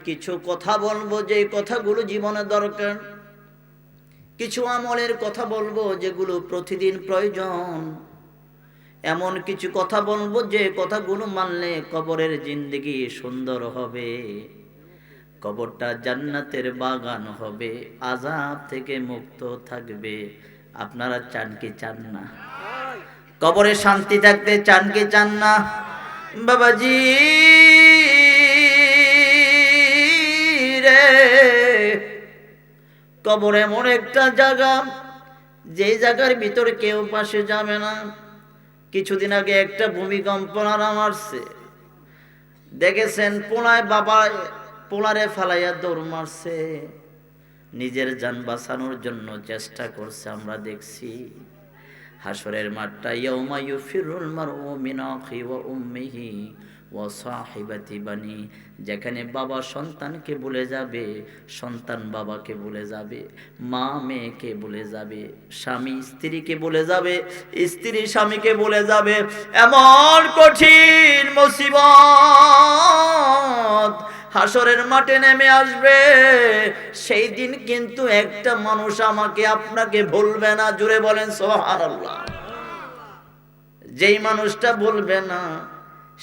কিছু কথা বলবো যে কথাগুলো জীবনে দরকার, কিছু আমলের কথা বলবো যেগুলো প্রতিদিন প্রয়োজন, এমন কিছু কথা বলবো যে কথাগুলো মানলে কবরের জিন্দেগি সুন্দর হবে, কবরটা জান্নাতের বাগান হবে, আযাব থেকে মুক্ত থাকবে। আপনারা চান কি চান না? কবরে শান্তি থাকতে চান কি চান না? বাবাজি রে, কবর এমন একটা জায়গা, যে জায়গার ভিতরে কেউ পাশে যাবে না। কিছুদিন আগে একটা ভূমিকম্প মারছে, দেখেছেন? পোলায় বাবা পোলারে ফালাইয়া দৌড় মারছে, নিজের জান বাঁচানোর জন্য চেষ্টা করছে, আমরা দেখছি। হাসরের মাঠটা ইয়াউমা ইউফিরুল মারউ মিন আখি ওয়া উম্মিহি ওয়া সাহিবাতি বানি, যেখানে বাবা সন্তানকে ভুলে যাবে, সন্তান বাবাকে ভুলে যাবে, মা মেয়েকে ভুলে যাবে, স্বামী স্ত্রীকে ভুলে যাবে, স্ত্রী স্বামীকে ভুলে যাবে। এমন কঠিন মুসিবত হাসরের মাঠে নেমে আসবে। সেই দিন কিন্তু একটা মানুষ আমাকে আপনাকে ভুলবে না। জুড়ে বলেন সুবহানাল্লাহ। যেই মানুষটা বলবে না,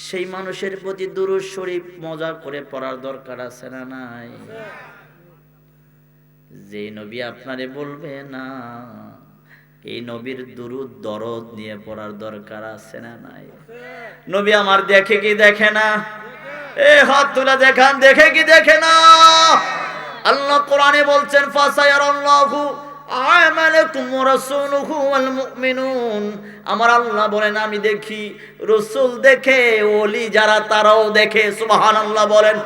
সেই মানুষের প্রতি দুরূদ শরীফ মজা করে পড়ার দরকার আছে না নাই? যে নবী আপনারে বলবে না, এই নবীর দুরূদ দরদ নিয়ে পড়ার দরকার আছে না নাই? নবী আমার দেখে কি দেখে না? এ হাত তুলে দেখান, দেখে কি দেখে না? আল্লাহ কোরআনে বলছেন ফাসায়ারাল্লাহু আমালাকুম ওয়া রাসূলুহু ওয়াল মুমিনুন। আমার আল্লাহ বলেন আমি দেখি, রাসূল দেখে, ওলি যারা তারাও দেখে। সুবহানাল্লাহ বলেন।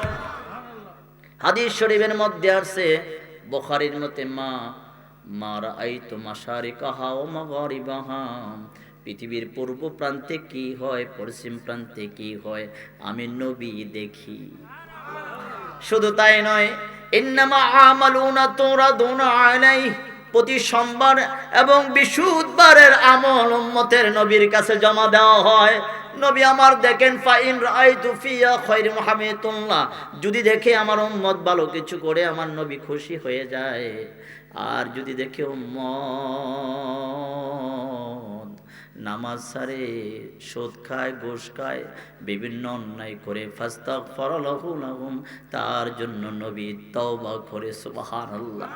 হাদিস শরীফের মধ্যে আছে, বুখারীর মতে মা রাআইতু মাশারিকাহা ওয়া মাগারিবাহা, পৃথিবীর পূর্ব প্রান্তে কি হয়, পশ্চিম প্রান্তে কি হয়, আমি নবী দেখি। শুধু তাই নয়, ইন্নামা আমালুনা তুরাদুনা আলাইহি, প্রতি সোমবার এবং বৃহস্পতিবারের আমল উম্মতের নবীর কাছে জমা দেওয়া হয়। নবী আমার দেখেন, ফাইন রাআইতু ফিয়া খায়রু মুহাম্মাদুল্লাহ, যদি দেখে আমার উম্মত ভালো কিছু করে, আমার নবী খুশি হয়ে যায়। আর যদি দেখে উম্মত নামাজ ছাড়ে, সুদ খায়, ঘুষ খায়, বিভিন্ন অন্যায় করে, ফাস্তাগফিরু লাহুম, তার জন্য নবী তওবা করে। সুবহানাল্লাহ।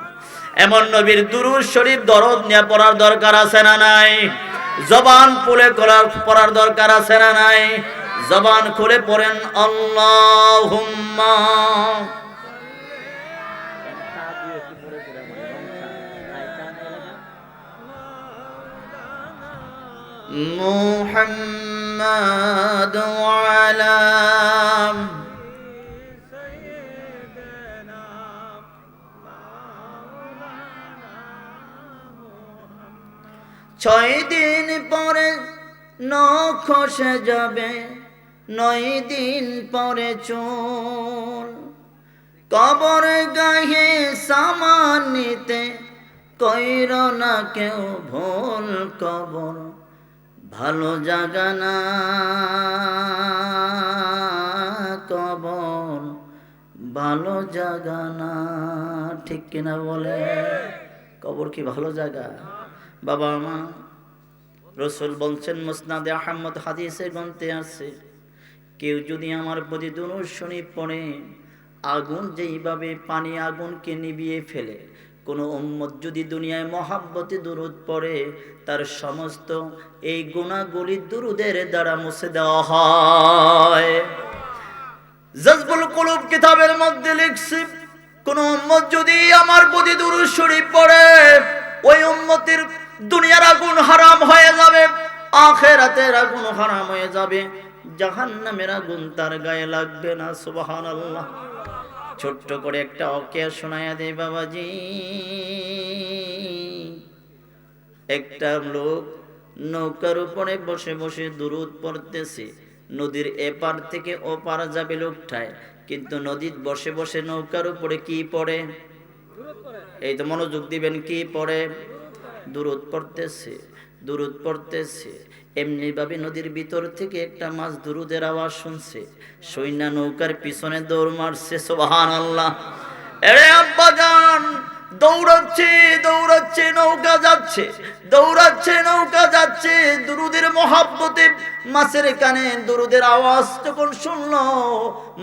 এমন নবীর দুরূদ শরীফ দরদ নিয়ে পড়ার দরকার আছে না নাই? জবান খুলে পড়ার দরকার আছে না নাই? জবান খুলে পড়েন আল্লাহুম্মা মুহাম্মাদ ওয়ালা ছয় দিন পরে নখ খসে যাবে, 9 দিন পরে চুল, কবর গায়ে সামান নিতে কইর না কেউ ভুল, কবর ভালো জায়গা না, কবর ভালো জায়গা না। ঠিক কিনা বলে? কবর কি ভালো জায়গা? বাবা মা, রাসূল বলছেন, মুসনাদে আহমদ হাদিসে গ্রন্থে আছে, কেউ যদি আমার প্রতি দুরূদ শরীফ পড়ে, আগুন যেইভাবে পানি আগুনকে নিভিয়ে ফেলে, কোন উম্মত যদি দুনিয়ায় মহাব্বতে দুরূদ পড়ে, তার সমস্ত এই গুনাহগুলি দুরূদের দ্বারা মুছে দেওয়া হয়। জাযবুল কুলুব কিতাবের মধ্যে লিখছি, কোন উম্মত যদি আমার প্রতি দুরূদ শরীফ পড়ে, ওই উম্মতের দুনিয়ার আগুন হারাম হয়ে যাবে, আখিরাতের আগুন হারাম হয়ে যাবে, জাহান্নামের আগুন তার গায়ে লাগবে না। সুবহানাল্লাহ। ছোট্ট করে একটা ওয়াকিয়া শোনায়া দেই বাবাজি। একটা লোক নৌকার উপরে বসে বসে দুরূদ পড়তেছে, নদীর এপার থেকে ওপার যাবে লোকটায়, কিন্তু নদীর বসে বসে নৌকার উপরে কি পড়ে? এই তো মনোযোগ দিবেন, কি পড়ে? দুরূদ পড়তেছে। দুরুদ পড়তেছে, এমনি ভাবে নদীর ভিতর থেকে একটা মাছ দুরুদের আওয়াজ শুনছে, সৈন্য নৌকার পিছনে দৌড় মারছে। সুবহানাল্লাহ। এরে আব্বাজান, দৌড়াচ্ছে দৌড়াচ্ছে নৌকা যাচ্ছে, দৌড়াচ্ছে নৌকা যাচ্ছে। দুরুদের মহাব্বতে মাছের কানে দুরুদের আওয়াজ যখন শুনলো,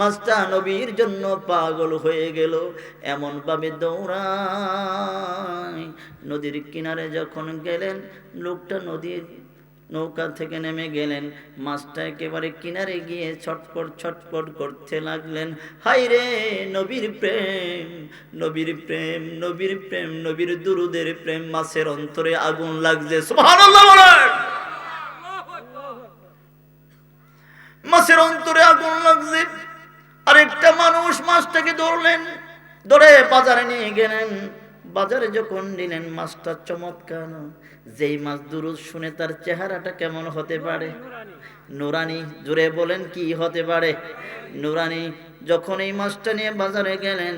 মাছটা নবীর জন্য পাগল হয়ে গেল। এমন ভাবে দৌড়ায়, নদীর কিনারে যখন গেলেন, লোকটা নদীর নৌকা থেকে নেমে গেলেন, মাছটা একেবারে কিনারে গিয়ে ছটপট ছটপট করতে লাগলেন। হায়রে নবীর প্রেম, নবীর প্রেম, নবীর প্রেম, নবীর দুরুদের প্রেম, মাছের অন্তরে আগুন লাগছে। সুবহানাল্লাহ বলেন। মাছের অন্তরে আগুন লাগছে। আরেকটা মানুষ মাছটাকে ধরলেন, ধরে বাজারে নিয়ে গেলেন। বাজারে যখন নিলেন, মাছটা চমৎকার। যেই মাছ দুরুদ শুনে তার চেহারাটা কেমন হতে পারে? নুরানি। জোরে বলেন, কি হতে পারে? নুরানি। যখন এই মাছটা নিয়ে বাজারে গেলেন,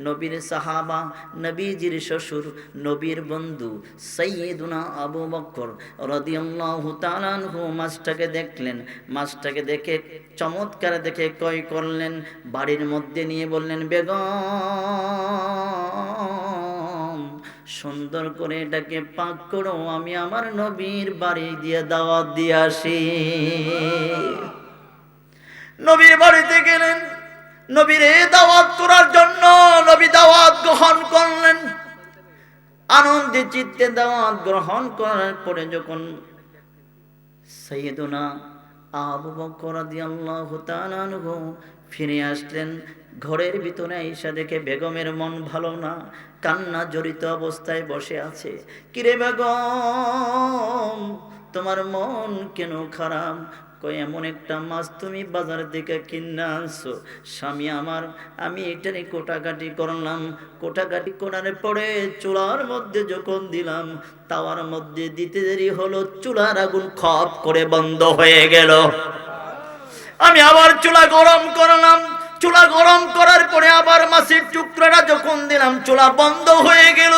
নবীর সাহাবা, নবীজির শ্বশুর, নবীর বন্ধু সাইয়্যিদুনা আবু বকর রাদিয়াল্লাহু তাআলা আনহু মাছটাকে দেখলেন। মাছটাকে দেখে চমৎকার দেখে কয় করলেন, বাড়ির মধ্যে নিয়ে বললেন, বেগম সুন্দর করে এটাকে পাক করো, আমি আমার নবীর বাড়ি দিয়ে দাওয়াত দিয়ে আসি। নবীর বাড়িতে গেলেন, নবীর দাওয়াত করার জন্য। নবী দাওয়াত গ্রহণ করলেন, আনন্দে চিত্তে দাওয়াত গ্রহণ করার পরে যখন সাইয়্যিদুনা আবু বকর রাদিয়াল্লাহু তাআলা আনহু ফিরে আসলেন, ঘরের ভিতরে আয়েশা দেখে বেগমের মন ভালো না, কান্না জড়িত অবস্থায় বসে আছে। কিরে বেগম, তোমার মন কেন খারাপ? কই এমন একটা মাছ তুমি বাজার থেকে কিনে আনছো, স্বামী আমার, আমি এটারই কোটাকাটি করলাম। কোটাকাটি করার পরে চুলার মধ্যে যখন দিলাম, তাওয়ার মধ্যে দিতে দেরি হলো, চুলার আগুন খপ করে বন্ধ হয়ে গেল। আমি আবার চুলা গরম করলাম, চুলা গরম করার পরে আবার মাছের টুকরাটা যখন দিলাম, চুলা বন্ধ হয়ে গেল।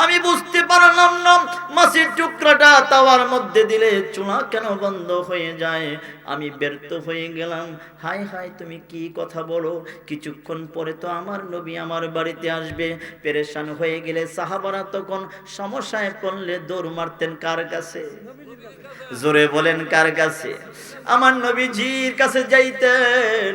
আমি বুঝতে পারলাম না মাছের টুকরাটা তাওয়ার মধ্যে দিলে চুলা কেন বন্ধ হয়ে যায়। আমি ব্যর্থ হয়ে গেলাম। হায় হায়, তুমি কি কথা বলো? কিছুক্ষণ পরে তো আমার নবী আমার বাড়িতে আসবে। পেরেশান হয়ে গেলে সাহাবারা তখন সমস্যায় পড়লে দৌড় মারতেন কার কাছে? জোরে বলেন, কার কাছে? আমার নবীজির কাছে যাইতেন।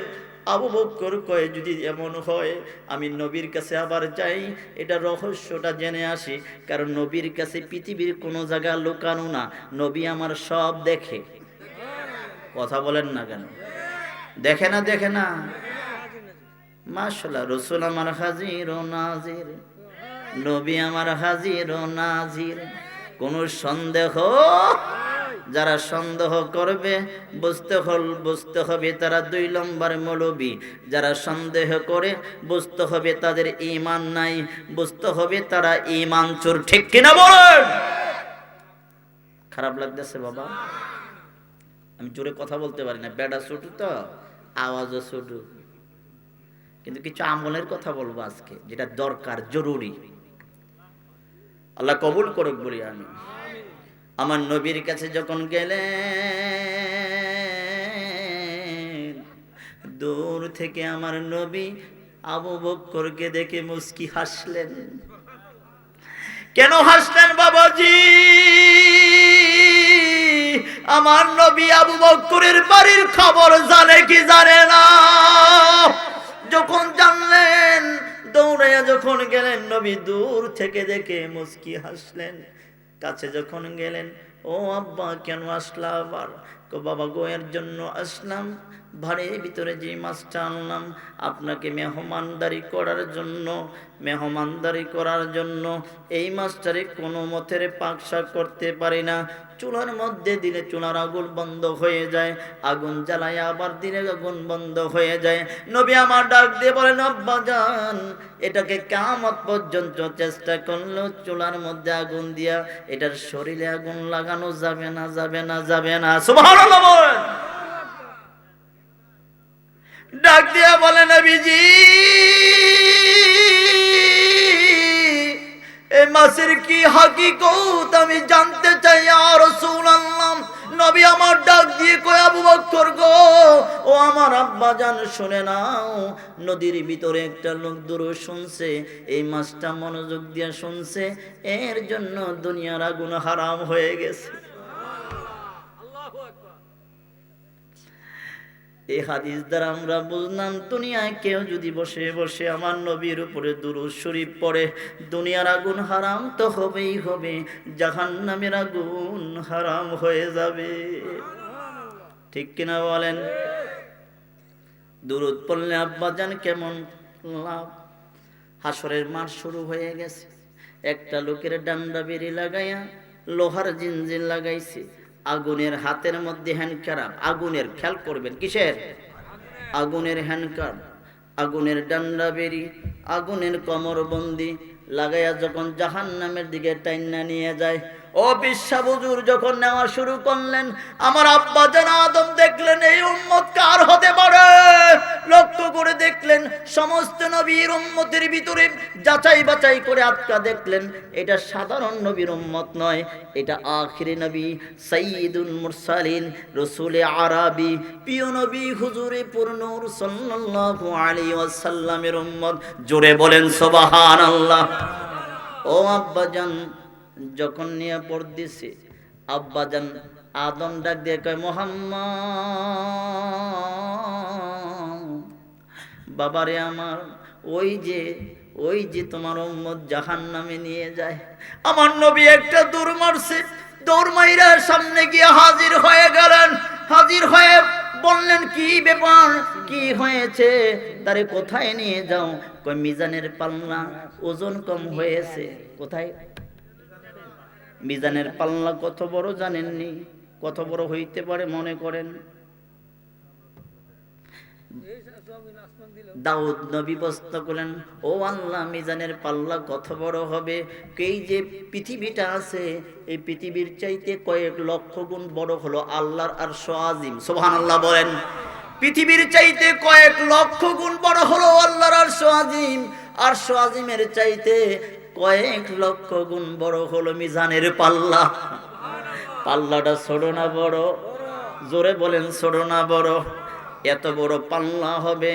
আবু বকর কয়, যদি এমন হয় আমি নবীর কাছে আবার যাই, এটা রহস্যটা জেনে আসি, কারণ নবীর কাছে পৃথিবীর কোনো জায়গা লুকানো না, নবী আমার সব দেখে। কথা বলেন না কেন? দেখে না? দেখে না? মাশাআল্লাহ, রাসূল আমার হাজির ও নাজির, নবী আমার হাজির ও নাজির। কোন সন্দেহ? যারা সন্দেহ করবে বুঝতে হবে তারা 2 নম্বর মৌলবী। যারা সন্দেহ করে বুঝতে হবে তাদের ঈমান নাই, বুঝতে হবে তারা ঈমান চোর। ঠিক কিনা বলেন? খারাপ লাগতেছে বাবা? আমি জোরে কথা বলতে পারি না, বেড়া ছোট তো, আওয়াজও ছোট, কিন্তু কিছু আমলের কথা বলবো আজকে, যেটা দরকার, জরুরি। আল্লাহ কবুল করুক বলি আমি। আমার নবীর কাছে যখন গেলেন, দূর থেকে আমার নবী আবু বকরকে দেখে মুস্কি হাসলেন। কেন হাসলেন বাবাজি? আমার নবী আবু বকরের বাড়ির খবর জানে কি জানে না? যখন জানলেন, দৌড়াইয়া যখন গেলেন, নবী দূর থেকে দেখে মুস্কি হাসলেন। কাছে যখন গেলেন, ও আব্বা কেন আসলা আবার? বাবা গো, এর জন্য আসলাম, বাড়ির ভিতরে যে মাছটা আনলাম আপনাকে মেহমানদারি করার জন্য এই মাছটারে কোনো মতের পাকশাক করতে পারি না। চুলার মধ্যে দিলে চুলার আগুন বন্ধ হয়ে যায়, আগুন জ্বালায় আবার দিলে আগুন বন্ধ হয়ে যায়। নবী আমার ডাক দিয়ে বলেন, আব্বা জান, এটাকে কিয়ামত পর্যন্ত চেষ্টা করলেও চুলার মধ্যে আগুন দিয়া এটার শরীরে আগুন লাগানো যাবে না, যাবে না, যাবে না। সুবহানাল্লাহ বলেন। ডাক দিয়া বলে, নবীজি এই মাছের কি হাকিকত আমি জানতে চাই ইয়া রাসূলুল্লাহ। নবী আমার ডাক দিয়ে কয়, আবু বকর গো, ও আমার আব্বাজান শুনে নাও, নদীর ভিতরে একটা লোক দুরূদ শুনছে, এই মাছটা মনোযোগ দিয়ে শুনছে, এর জন্য দুনিয়ার আগুন হারাম হয়ে গেছে। এই হাদিস দ্বারা আমরা বুঝলাম, দুনিয়ায় কেউ যদি বসে বসে আমার নবীর উপরে দুরূদ শরীফ পড়ে, দুনিয়ার আগুন হারাম তো হবেই হবে, জাহান্নামের আগুন হারাম হয়ে যাবে। ঠিক কিনা বলেন? দুরূদ পড়লে আব্বাজান কেমন লাভ। হাসরের মাঠ শুরু হয়ে গেছে, একটা লোকের ডান্ডা বেরি লাগাইয়া লোহার জিনজির লাগাইছে, আগুনের হাতের মধ্যে হ্যান্ডকার, আগুনের, খেয়াল করবেন কিসের? আগুনের হ্যান্ডকার, আগুনের ডান্ডা বেরি, আগুনের কমরবন্দি লাগাইয়া যখন জাহান্নামের দিকে টাইনা নিয়ে যায়, ও বিশ্বাবুজুর যখন নেওয়া শুরু করলেন, আমার আব্বা জান আদম দেখলেন এই উম্মত কার হতে পারে। লক্ষ্য করে দেখলেন সমস্ত নবীর উম্মতের ভিতরে যাচাই বাছাই করে আটকা দেখলেন এটা সাধারণ নবীর উম্মত নয়, এটা আখিরি নবী সাইয়্যিদুল মুরসালিন রাসূলে আরাবী প্রিয় নবী হুজুরে পুরনূর সাল্লাল্লাহু আলাইহি ওয়াসাল্লামের উম্মত। জোরে বলেন সুবহানাল্লাহ। ও আব্বাজান যখন নিয়ে পড়তেছে, আব্বাজান আদম ডাক দিয়ে কয়, মুহাম্মদ বাবারে আমার, ওই যে তোমার উম্মত জাহান্নামে নিয়ে যায়। আমার নবী একটা দৌড় মারছে, দৌড় মাইরা সামনে গিয়ে হাজির হয়ে গেলেন। হাজির হয়ে বললেন, কি ব্যাপার, কি হয়েছে, তারে কোথায় নিয়ে যাও? কয় মিজানের পাল্লা ওজন কম হয়েছে। কোথায়? মিজানের পাল্লা কত বড় জানেননি? কত বড় হইতে পারে মনে করেন? দাউদ নবী প্রশ্ন করলেন, ও আল্লাহ, মিজানের পাল্লা কত বড় হবে? এই যে পৃথিবীটা আছে, এই পৃথিবীর চাইতে কয়েক লক্ষ গুণ বড় হলো আল্লাহর আরশ আজিম। সুবহানাল্লাহ বলেন। পৃথিবীর চাইতে কয়েক লক্ষ গুণ বড় হলো আল্লাহর আরশ আজিম। আরশ আজিমের চাইতে কয়েক লক্ষ গুণ বড় হলো মিজানের পাল্লা। পাল্লাটা ছোট না বড়? জোরে বলেন, ছোট না বড়? এত বড় পাল্লা হবে,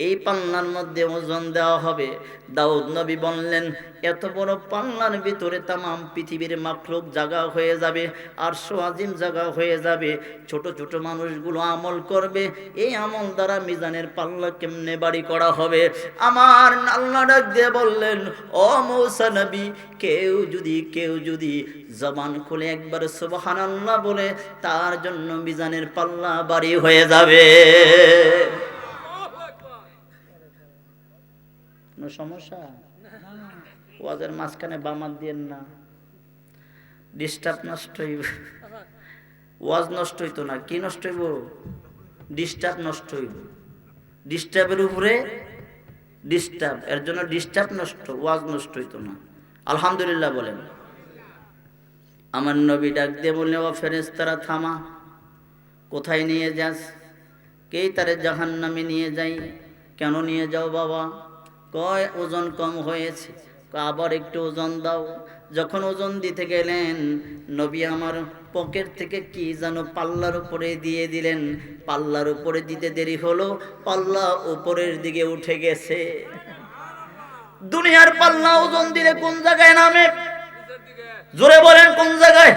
এই পাল্লার মধ্যে ওজন দেওয়া হবে। দাউদ নবী বললেন, এত বড় পাল্লার ভিতরে তামাম পৃথিবীর মাখলুক জায়গা হয়ে যাবে, আরশ আজিম জায়গা হয়ে যাবে, ছোট ছোট মানুষগুলো আমল করবে, এই আমল দ্বারা মিজানের পাল্লা কেমনে বাড়ি করা হবে? আমার আল্লাহ ডাক দিয়ে বললেন, ও মূসা নবী, কেউ যদি জবান খুলে একবার সুবহানাল্লাহ বলে, তার জন্য মিজানের পাল্লা বাড়ি হয়ে যাবে। সমস্যা? ওয়াজের মাঝখানে বামাত দিয়েন না, ডিস্টার্ব নষ্ট হইব। ওয়াজ নষ্ট হইতো না, কি নষ্ট হইব? ডিস্টার্ব নষ্ট হইব। ডিস্টার্বের উপরে ডিস্টার্ব, এর জন্য ডিস্টার্ব নষ্ট, ওয়াজ নষ্ট হইতো না। আলহামদুলিল্লাহ বলেন। আমার নবী ডাক দিয়ে বললেন, ও ফেরেশতারা থামা, কোথায় নিয়ে যাস? কে তারে জাহান্নামে নিয়ে যাই। কেন নিয়ে যাও বাবা? কয় ওজন কম হয়েছে, আবার একটু ওজন দাও। যখন ওজন দিতে গেলেন, নবী আমার পকেট থেকে কি যেন পাল্লার উপরে দিয়ে দিলেন। পাল্লার উপরে দিতে দেরি হলো, পাল্লা উপরের দিকে উঠে গেছে। দুনিয়ার পাল্লা ওজন দিলে কোন জায়গায় নামে? জোরে বলেন, কোন জায়গায়?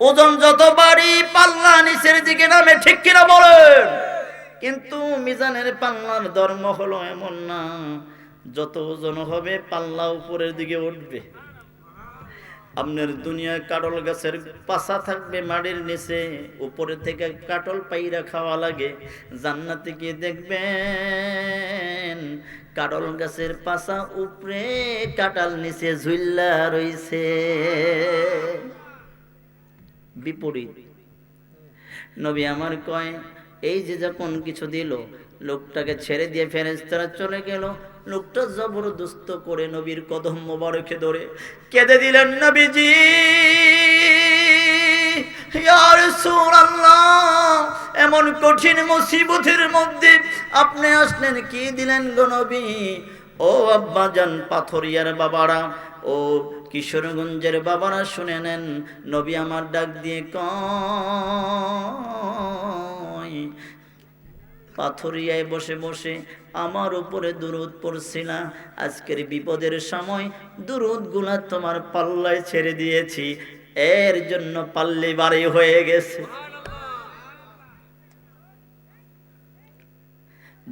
ওজন যত বাড়ি, পাল্লা নিচের দিকে নামে। ঠিক কিনা বলেন? কিন্তু মিজানের পাল্লার ধর্ম হলো এমন না, যত ওজন হবে পাল্লা উপরের দিকে উঠবে। আপনার দুনিয়ায় কাটল গাছের পাশা থাকবে মাটির নিচে, উপরে থেকে কাটল পাইরা খাওয়া লাগে। জান্নাতে গিয়ে দেখবেন কাটল গাছের পাশা উপরে, কাটাল নিচে ঝুল্লা রইছে। বিপরীত। নবী আমার কয়, এই যে যখন কিছু দিল, লোকটাকে ছেড়ে দিয়ে ফেরেশতারা চলে গেল। লোকটা জবরদস্ত করে নবীর কদম মোবারকে ধরে কেঁদে দিলেন, নবীজি ইয়া রাসূলুল্লাহ, এমন কঠিন মুসিবতের মধ্যে আপনি আসলেন, কি দিলেন গো নবী? ও ও আব্বাজান পাথরিয়ার বাবারা, ও কিশোরগঞ্জের বাবারা শুনে নেন, নবী আমার ডাক দিয়ে কয়, পাথরিয়ায় বসে বসে আমার উপরে দুরূদ পড়ছিলা, আজকের বিপদের সময় দুরূদগুলা তোমার পাল্লায় ছেড়ে দিয়েছি, এর জন্য পাল্লি বাড়ি হয়ে গেছে।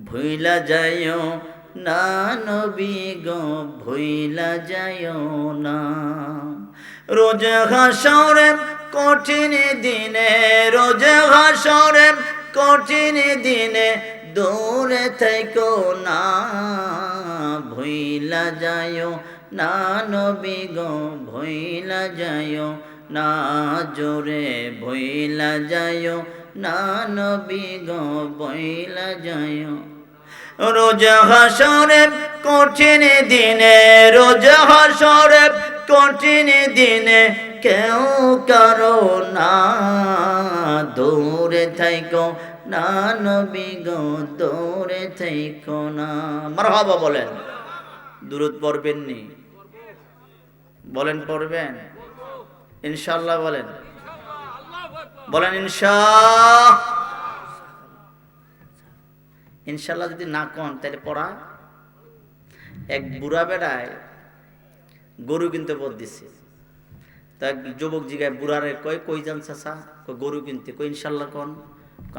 ভুইলা যাইও না নবী গো, ভুইলা যাইও না, রোজ হাসরে কঠিন দিনে, রোজ হাসরে কঠিন দিনে দূরে থেকো না, ভুইলা যাইও না নবী গো, ভুইলা যাইও না, জোরে ভুইলা যাইও না নবী গো, ভুইলা যাইও। রোজ হাসরে কঠিন দিনে, রোজ হাসরে কঠিন দিনে কেউ কারো না, দূরে থাইকো না নবী গো, দূরে থাইকো না। মারহাবা বলেন, দুরূদ পড়বেন নি? বলেন পড়বেন ইনশাআল্লাহ, বলেন বলেন ইনশাআল্লাহ। যদি না কন তাহলে পড়া। এক বুড়া বেড়ায় গরু কিনতে পথ দিছে, তা এক যুবক জিগায় বুড়ারে, কয় কই যান চাচা? গরু কিনতে। কই ইনশাআল্লাহ কন।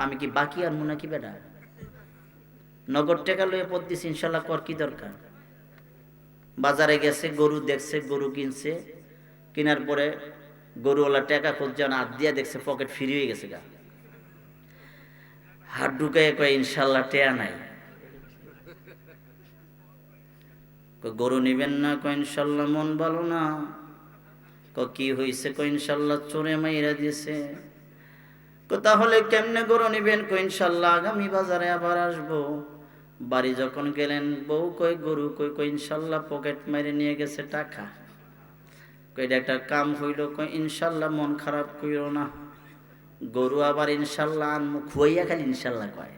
আমি কি বাকি আর মুনা কি বেড়া, নগদ টাকা লয়ে পথ দিছি, ইনশাআল্লাহ কর কি দরকার। বাজারে গেছে, গরু দেখছে, গরু কিনছে, কেনার পরে গরুওয়ালা টাকা খুঁজছে না, হাত দিয়া দেখছে পকেট ফ্রি হয়ে গেছে গা, হাত ঢুকায় কয় ইনশাআল্লাহ টেয়া নাই। গরু নিবেন না? কয় ইনশাআল্লাহ মন ভালো না। কি হয়েছে? কয় ইনশাআল্লাহ চোরে মাইরা দিয়েছে। তাহলে কেমনে গরু নিবেন? কয় ইনশাআল্লাহ আগামী বাজারে আবার আসবো। বাড়ি যখন গেলেন, বউ কয় গরু কই? কয় ইনশাআল্লাহ পকেট মেরে নিয়ে গেছে টাকা। কই এটা একটা কাম হইল? কয় ইনশাআল্লাহ মন খারাপ কইরো না, গরু আবার ইনশাআল্লাহ আনমু। খুয়াইয়া খালি ইনশাআল্লাহ কয়,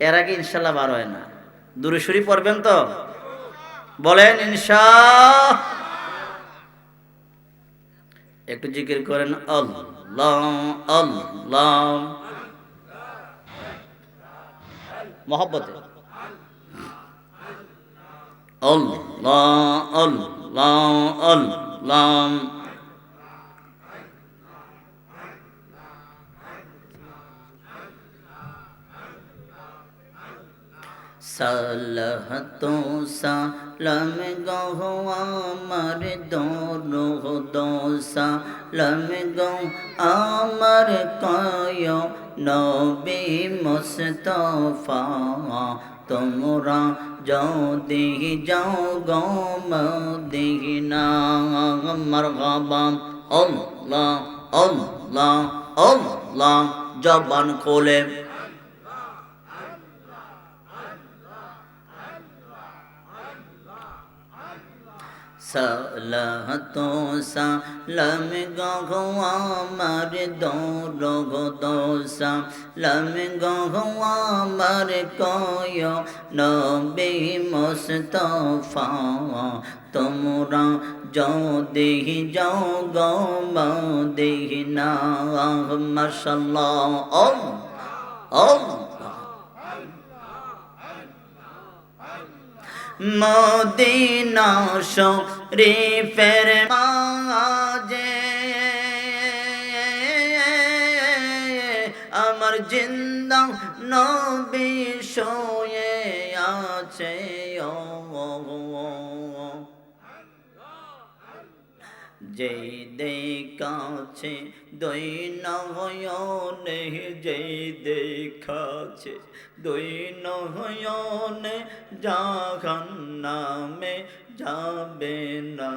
এর আগে ইনশাআল্লাহ বার হয় না। দুরূদ শরীফ পড়বেন তো? বলেন ইনশাআল্লাহ। একটু জিকির করেন, আল্লাহ আল্লাহ, মহব্বতে আল্লাহ আল্লাহ আল্লাহ। সালাতো সালাম গো আমার দরুদ সালাম গো আমার কয় নবী মুস্তাফা, তোমরা যদি যাও গো মদিনা। মারহাবা আল্লাহ আল্লাহ আল্লাহ, জবান খোলে সালাতো সালাম গো আমার দরুদ সালাম গো আমার কয় নবী মুস্তাফা, তোমরা যদি যাও গো মদিনা। মাশাআল্লাহ আল্লাহ। মদিনা শরীফের মাঝে আমার জিন্দা নবী শুয়ে আছে, যেই দেখাছে দুই নয়নে, যেই দেখাছে দুই নয়নে, জাহান্নামে যাবে না।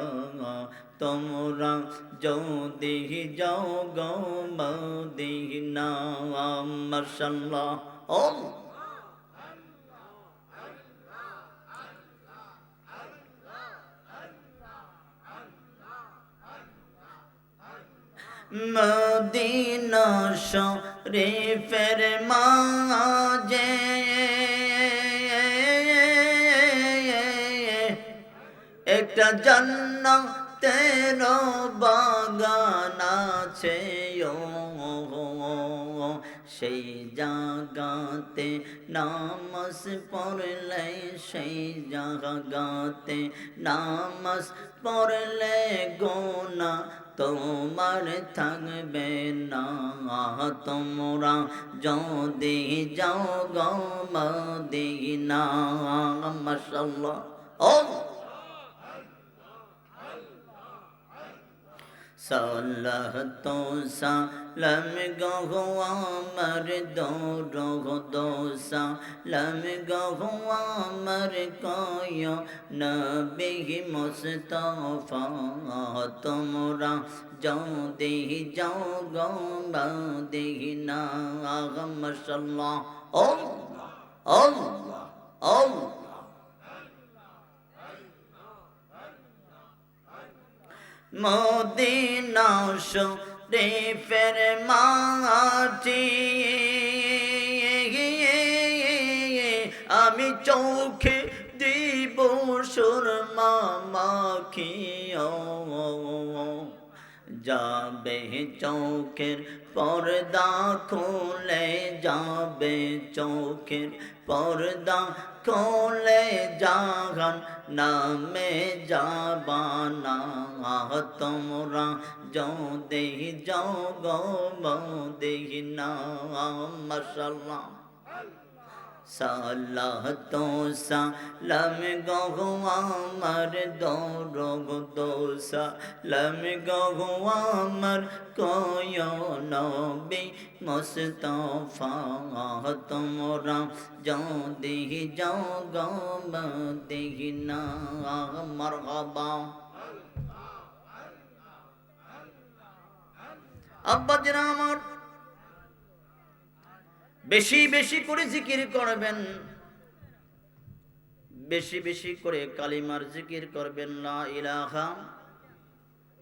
তোমরা যদি যাও গো মদিনা। মাশাআল্লাহ আল্লাহ। মদিনা শরীফের মাঝে একটা জান্নাতের বাগান আছে সেই জাগাতে নামাজ পড়লে সেই জাগাতে নামাজ পড়লে গোনা তোমার থাকবে না তোমরা যদি যাও গো মদিনা মাশাআল্লাহ সালাতু সালাম গো আমার দরুদ সালাম গো আমার কয় নবী মুস্তাফা তোমরা যদি যাও গো মদিনা মাশাআল্লাহ আল্লাহ আল্লাহ আল্লাহ মদিনা শরীফের মাটি আমি চোখে দিব সুরমা মাখিও যাবে চোখের পর্দা খুলে যাবে চোখের পর্দা খুলে জাহান নামে যাবানা তোমরা যদি যাও গো মদিনা মাশাআল্লাহ সালাতু সালাম গো আমার দরুদ সালাম গো আমার কয় নবী মুস্তাফা তোমরা যদি যাও গো মদিনা মারহাবা আব্বা জান আমার বেশি বেশি করে জিকির করবেন বেশি বেশি করে কালিমার জিকির করবেন লা ইলাহা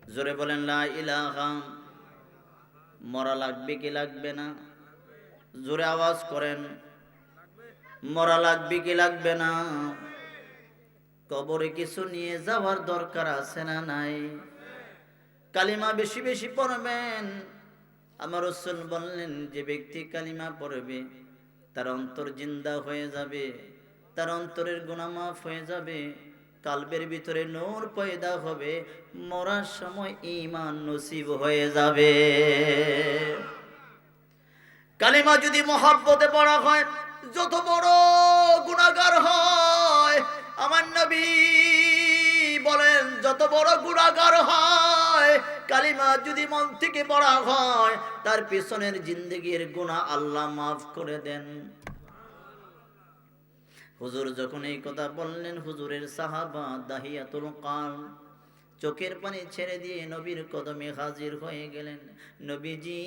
জোরে বলেন লা ইলাহা মরা লাগবে কি লাগবে না জোরে আওয়াজ করেন মরা লাগবে কি লাগবে না কবরে কিছু নিয়ে যাওয়ার দরকার আছে না নাই কালিমা বেশি বেশি পড়বেন আমার রাসূল বললেন যে ব্যক্তি কালিমা পড়বে তার অন্তর জিন্দা হয়ে যাবে তার অন্তরের গুনাহ মাফ হয়ে যাবে কালবের ভিতরে নূর পয়দা হবে মরার সময় ঈমান নসিব হয়ে যাবে কালিমা যদি মহব্বতে পড়া হয় যত বড় গুনাহগার হয় আমার নবী বলেন যত বড় গুনাহগার হয় কালিমা যদি মন থেকে পড়া হয় তার পিছনের জিন্দেগীর গুনাহ আল্লাহ মাফ করে দেন হুজুর যখন এই কথা বললেন হুজুরের সাহাবা দাহিয়াতুল কালব চোখের পানি ছেড়ে দিয়ে নবীর কদমে হাজির হয়ে গেলেন নবীজি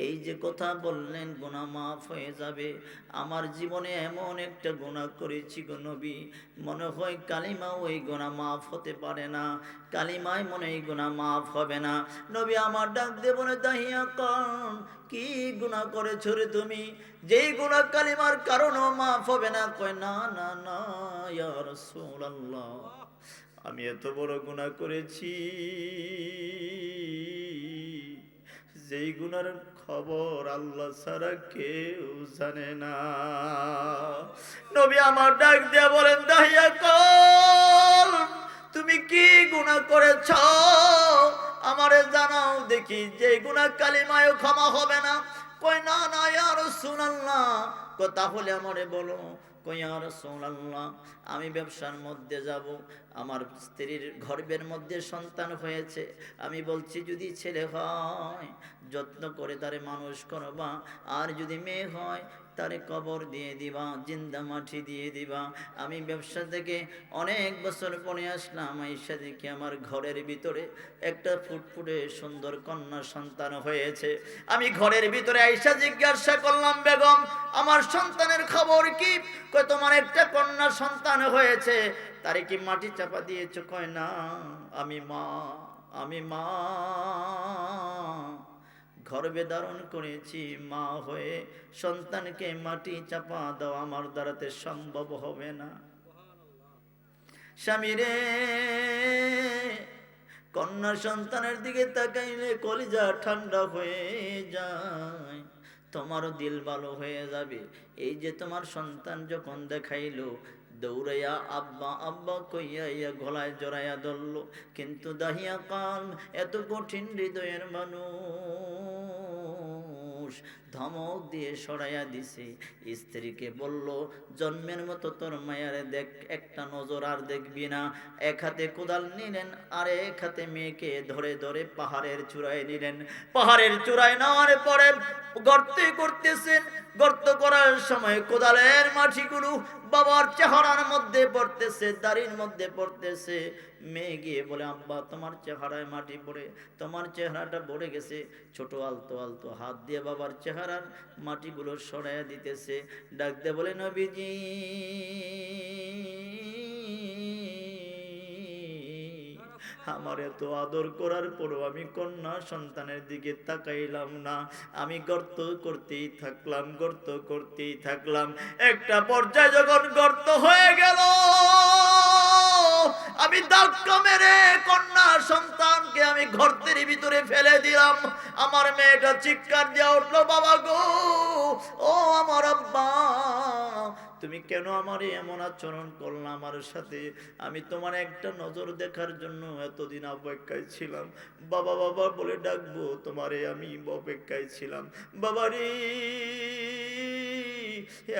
এই যে কথা বললেন গুনাহ মাফ হয়ে যাবে আমার জীবনে এমন একটা গুনাহ করেছি গো নবী মনে হয় কালিমা ওই গুনাহ মাফ হতে পারে না কালিমায় মনে এই গুনাহ মাফ হবে না নবী আমার ডাক দিয়ে বলে দাহিয়া কন কি গুনাহ করেছো রে তুমি যেই গুনাহ কালিমার কারণেও মাফ হবে না কয় না না না ইয়া রাসূলুল্লাহ আমি এত বড় গুনাহ করেছি যেই গুনার খবর আল্লাহ ছাড়া কেউ জানে না নবী আমার ডাক দিয়া বলেন দাহিয়া কল তুমি কি গুনাহ করেছো আমারে জানাও দেখি যে গুনাহ কালিমায় ক্ষমা হবে না কয় না না ইয়া রাসূলুল্লাহ তাহলে আমারে বলো কই ইয়া রাসূলুল্লাহ আমি ব্যবসার মধ্যে যাব আমার স্ত্রীর গর্ভের মধ্যে সন্তান হয়েছে আমি বলছি যদি ছেলে হয় যত্ন করে তারে মানুষ করবা আর যদি মেয়ে হয় তারে কবর দিয়ে দিবা জিন্দা মাটি দিয়ে দিবা আমি ব্যবসা থেকে অনেক বছর পরে আসলাম আইসা দেখি আমার ঘরের ভিতরে একটা ফুটফুটে সুন্দর কন্যা সন্তান হয়েছে আমি ঘরের ভিতরে আইসা জিজ্ঞাসা করলাম বেগম আমার সন্তানের খবর কি কয় তোমার একটা কন্যা সন্তান হয়েছে তারে কি মাটি চাপা দিয়েছো কয় না আমি মা গর্ভে ধারণ করেছি, মা হয়ে সন্তানকে মাটি চাপা দাও আমার দ্বারাতে সম্ভব হবে না। স্বামীরে, কন্যা সন্তানের দিকে তাকাইলে কলিজা ঠান্ডা হয়ে যায়, তোমারও দিল ভালো হয়ে যাবে। এই যে তোমার সন্তান যখন দেখাইলো, দৌড়াইয়া আব্বা আব্বা কইয়া ইয়া গলায় জড়াইয়া ধরল, কিন্তু দাহিয়া কাল এত কঠিন হৃদয়ের মানুষ ধমক দিয়ে সরাইয়া দিছে। স্ত্রীকে বলল, জন্মের মতো তোর মায়ারে দেখ, একটা নজর আর দেখবি না। এক হাতে কোদাল নিলেন, আর এক হাতে মেয়েকে ধরে ধরে পাহাড়ের চূড়ায় নিলেন। পাহাড়ের চূড়ায় নেওয়ার পরে গর্ত করতেছেন। গর্ত করার সময় কোদালের মাটিগুলো বাবার চেহারার মধ্যে পড়তেছে, দাড়ির মধ্যে পড়তেছে। মেয়ে গিয়ে বলে, আব্বা তোমার চেহারায় মাটি পড়ে, তোমার চেহারাটা ভরে গেছে। ছোট আলতো আলতো হাত দিয়ে বাবার চেহারার মাটিগুলো সরাইয়া দিতেছে। ডাক দিয়ে বলে, নবীজি আমার এত আদর করার পরও আমি কন্যা সন্তানের দিকে তাকাইলাম না, আমি গর্ত করতেই থাকলাম, গর্ত করতেই থাকলাম। একটা পর্যায়ে যখন গর্ত হয়ে গেল, আমি ধাক্কা মেরে কন্যা সন্তানকে আমি গর্তের ভিতরে ফেলে দিলাম। আমার মেয়েটা চিৎকার দিয়ে উঠলো, বাবা গো, ও আমার আব্বা, তুমি কেন আমার এমন আচরণ করলে আমার সাথে? আমি তোমার একটা নজর দেখার জন্য এতদিন অপেক্ষায় ছিলাম। বাবা বাবা বলে ডাকবো তোমারে আমি অপেক্ষায় ছিলাম। বাবারে,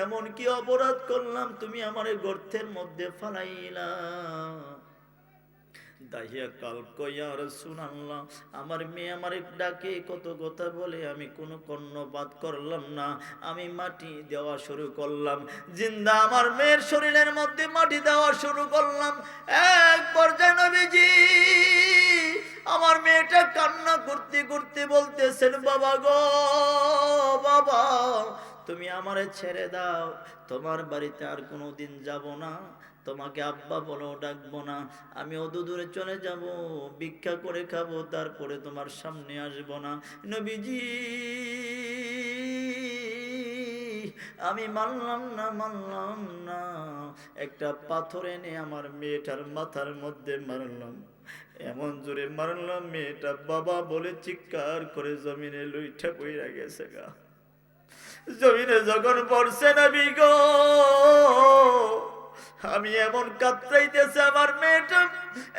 এমন কি অপরাধ করলাম তুমি আমারে গর্তের মধ্যে ফালাইলা? দাহিয়া কাল কইয়া রাসূলুল্লাহ, আমার মেয়ে আমারে ডাকে, কত কথা বলে, আমি কোনো কর্ণপাত করলাম না, আমি মাটি দেওয়া শুরু করলাম। জিন্দা আমার মেয়ের শরীরের মধ্যে মাটি দেওয়া শুরু করলাম। এক পর্যায়ে নবীজি আমার মেয়েটা কান্না করতে করতে বলতেছেন, বাবা গো বাবা, তুমি আমারে ছেড়ে দাও, তোমার বাড়িতে আর কোনোদিন যাব না, তোমাকে আব্বা বলেও ডাকবো না, আমি অত দূরে চলে যাব, ভিক্ষা করে খাবো, তারপরে তোমার সামনে আসবো না। নবীজি আমি মানলাম না, মানলাম না। একটা পাথর এনে আমার মেয়েটার মাথার মধ্যে মারলাম, এমন জোরে মারলাম মেয়েটা বাবা বলে চিৎকার করে জমিনে লুইঠা পইরা গেছে গা। জমিনে যখন পড়ছে নবী গো, আমি এমন কাতরাইতেছে আমার মেয়েটা,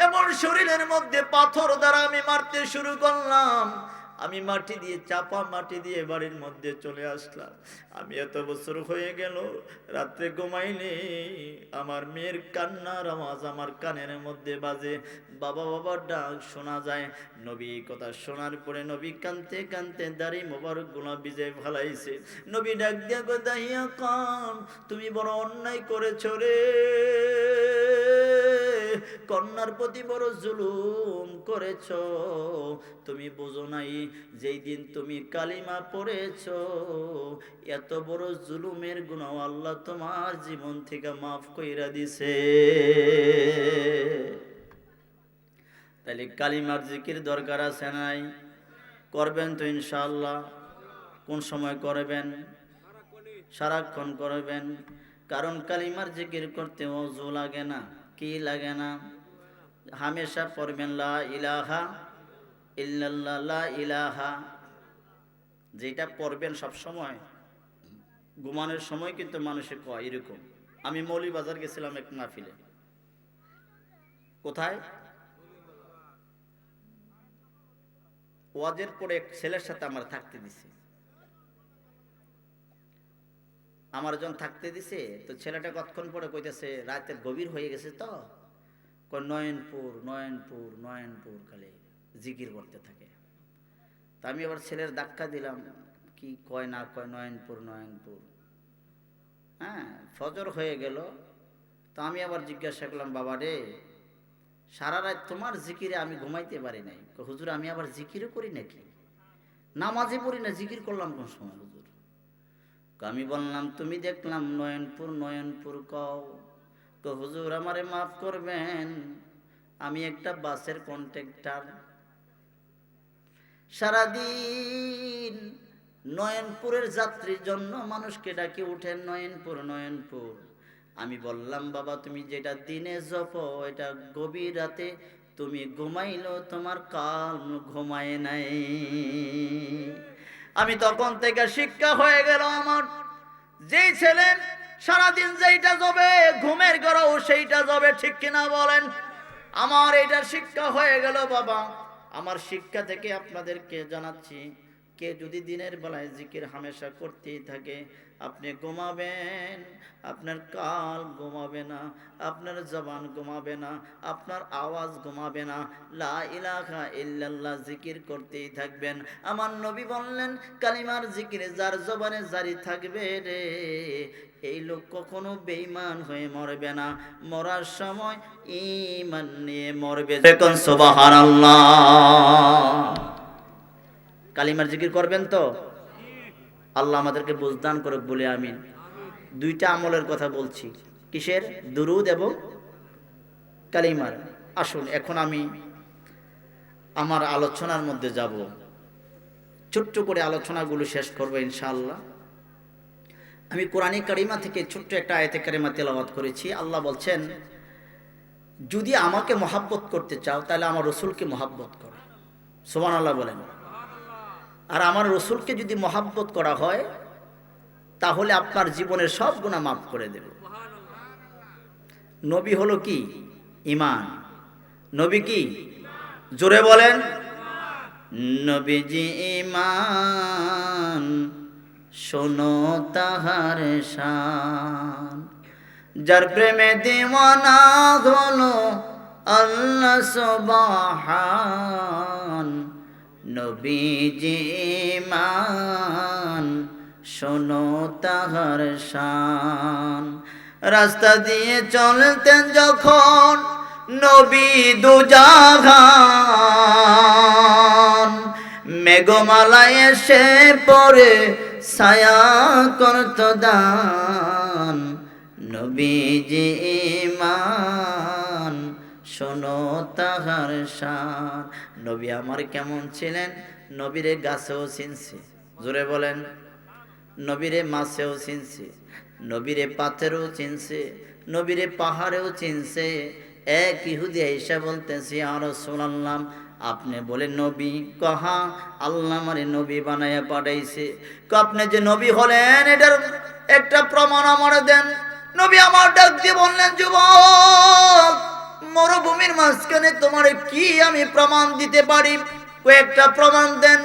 এমন শরীরের মধ্যে পাথর দ্বারা আমি মারতে শুরু করলাম। আমি মাটি দিয়ে চাপা মাটি দিয়ে বাড়ির মধ্যে চলে আসলাম। আমি এত বছর হয়ে গেল রাত্রে ঘুমাইনি, আমার মেয়ের কান্নার আওয়াজ আমার কানের মধ্যে বাজে, বাবা বাবার ডাক শোনা যায়। নবী কথা শোনার পরে নবী কানতে কানতে দাড়ি মোবারক গুলা ভিজে ফেলাইছে। নবী ডাক দিয়া গো, দাহিয়া কান, তুমি বড় অন্যায় করেছ রে, কন্যার প্রতি বড় জুলুম করেছ। তুমি বোঝো নাই, যেই দিন তুমি কালিমা পড়েছ, এত বড় জুলুমের গুনাহ আল্লাহ তোমার জীবন থেকে মাফ কইরা দিছে। তাহলে কালিমার জিকির দরকার আছে নাই? করবেন তো ইনশাআল্লাহ? কোন সময় করবেন? সারাক্ষণ করবেন। কারণ কালিমার জিকির করতে ওযু লাগে না। কি লাগে না? হামেশা পড়বেন লা ইলাহা ইল্লাল্লাহ, লা ইলাহা। যেটা পড়বেন সব সময়, ঘুমানোর সময় কিন্তু মানুষে কয় এরকম। আমি মৌলভীবাজার গেছিলাম এক মাহফিলে। কোথায়? ওয়াজের পরে এক ছেলের সাথে আমার থাকতে দিছে। আমার যখন থাকতে দিছে, তো ছেলেটা কতক্ষণ পরে কইতেছে, রাতের গভীর হয়ে গেছে তো, নয়নপুর নয়নপুর নয়নপুর খালি জিকির করতে থাকে। তা আমি আবার ছেলের ধাক্কা দিলাম, কি কয় না কয়, নয়নপুর নয়নপুর। হ্যাঁ, ফজর হয়ে গেল। তো আমি আবার জিজ্ঞাসা করলাম, বাবা রে, সারা রাত তোমার জিকিরে আমি ঘুমাইতে পারি নাই। হুজুর আমি আবার জিকিরও করি নাকি? নামাজে পড়ি না, জিকির করলাম কোন সময় হুজুর? আমি বললাম, তুমি দেখলাম নয়নপুর নয়নপুর কও। তো হুজুর আমারে মাফ করবেন, আমি একটা বাসের কন্ট্রাক্টর, সারাদিন নয়নপুরের যাত্রীর জন্য মানুষকে ডাকে উঠেন, নয়নপুর নয়নপুর। আমি বললাম বাবা তুমি যেটা দিনে জপো এটা গভীর রাতে তুমি ঘুমাইলো তোমার কাল ঘুমায় নাই। আমি তখন থেকে শিক্ষা হয়ে গেল আমার, যেই ছেলে সারাদিন যেইটা যাবে ঘুমের ঘরেও সেইটা যাবে, ঠিক কিনা বলেন? আমার এটা শিক্ষা হয়ে গেল বাবা। আমার শিক্ষা থেকে আপনাদেরকে জানাচ্ছি, কে যদি দিনের বেলায় জিকির হামেশা করতেই থাকে, আপনি ঘুমাবেন, আপনার কাল ঘুমাবে না, আপনার জবান ঘুমাবে না, আপনার আওয়াজ ঘুমাবে না, লা ইলাহা ইল্লাল্লাহ জিকির করতেই থাকবেন। আমার নবী বললেন কালিমার জিকির যার জবানে জারি থাকবে রে, এই লোক কখনো বেঈমান হয়ে মরবে না, মরার সময় ঈমান নিয়ে মরবে। দেখুন সুবহানাল্লাহ। কালিমার জিকির করবেন তো? আল্লাহ আমাদেরকে বুঝদান করুক বলে আমিন। দুইটা আমলের কথা বলছি, কিসের? দুরুদ এবং কালিমার। আসুন এখন আমি আমার আলোচনার মধ্যে যাব, ছোট্ট করে আলোচনাগুলো শেষ করবো ইনশাআল্লাহ। আমি কোরআন কারিমা থেকে ছোট্ট একটা আয়াতে কারিমা তেলাওয়াত করেছি। আল্লাহ বলছেন, যদি আমাকে মহাব্বত করতে চাও তাহলে আমার রসুলকে মহাব্বত করো। সুবহানাল্লাহ বলেন। আর আমার রসুলকে যদি মহাব্বত করা হয় তাহলে আপনার জীবনের সব গুনাহ মাফ করে দেব। নবী হলো কি? ঈমান। নবী কি? জোরে বলেন। নবীজি ঈমান, শোনো তাহার শান, যার প্রেমে দিওয়ানা হলো আল্লাহ সুবহান। নবীজি ঈমান, শোনো তাহার শান। রাস্তা দিয়ে চলতেন যখন নবী দুজাহান, মেঘমালায় এসে পড়ে ছায়া করত দান। নবীজি ঈমান, শোনো তাহার শান। নবী আমার কেমন ছিলেন? নবীরে গাছেও চিনছে, জোরে বলেন। নবীরে মাছেও চিনছে, নবীরে পাথরেও চিনছে, নবীরে পাহাড়েও চিনছে। এক ইহুদি আইসা বলতেছে, ইয়া রাসূলুল্লাহ আপনি বলে নবী? কহা, আল্লাহ আমারে নবী বানায়া পাঠাইছে। আপনি যে নবী হলেন এটার একটা প্রমাণ আমারে দেন। নবী আমার ডাক দিয়ে বললেন, যুবক, মরুভূমির মাঝখানে তোমার কি আমি প্রমাণ দিতে পারি? কয়েকটা প্রমাণ দেন।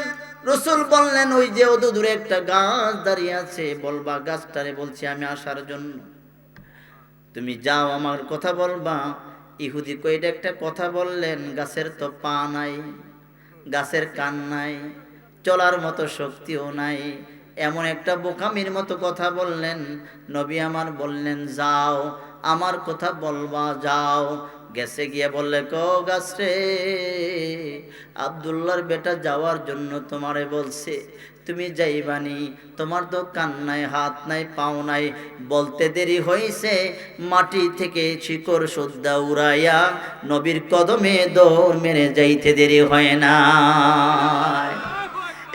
রসুল বললেন, ওই যে অত দূরে একটা গাছ দাঁড়িয়ে আছে, বলবা গাছটারে বলছি আমি আসার জন্য, তুমি যাও আমার কথা বলবা। ইহুদি কইটা একটা কথা বললেন, গাছের তো পা নাই, গাছের কান নাই, চলার মতো শক্তিও নাই, এমন একটা বোকামির মতো কথা বললেন। নবী আমার বললেন, যাও আমার কথা বলবা, যাও। গেছে গিয়ে বললে, কো গাছ রে, আব্দুল্লাহর বেটা যাওয়ার জন্য তোমারে বলছে, তুমি যাইবানি, তোমার তো কান নাই, হাত নাই, পাও নাই। বলতে দেরি হইছে, মাটি থেকে শিকড় সুদ্ধা উড়াইয়া নবীর কদমে দৌড় মেরে যাইতে দেরি হয় না।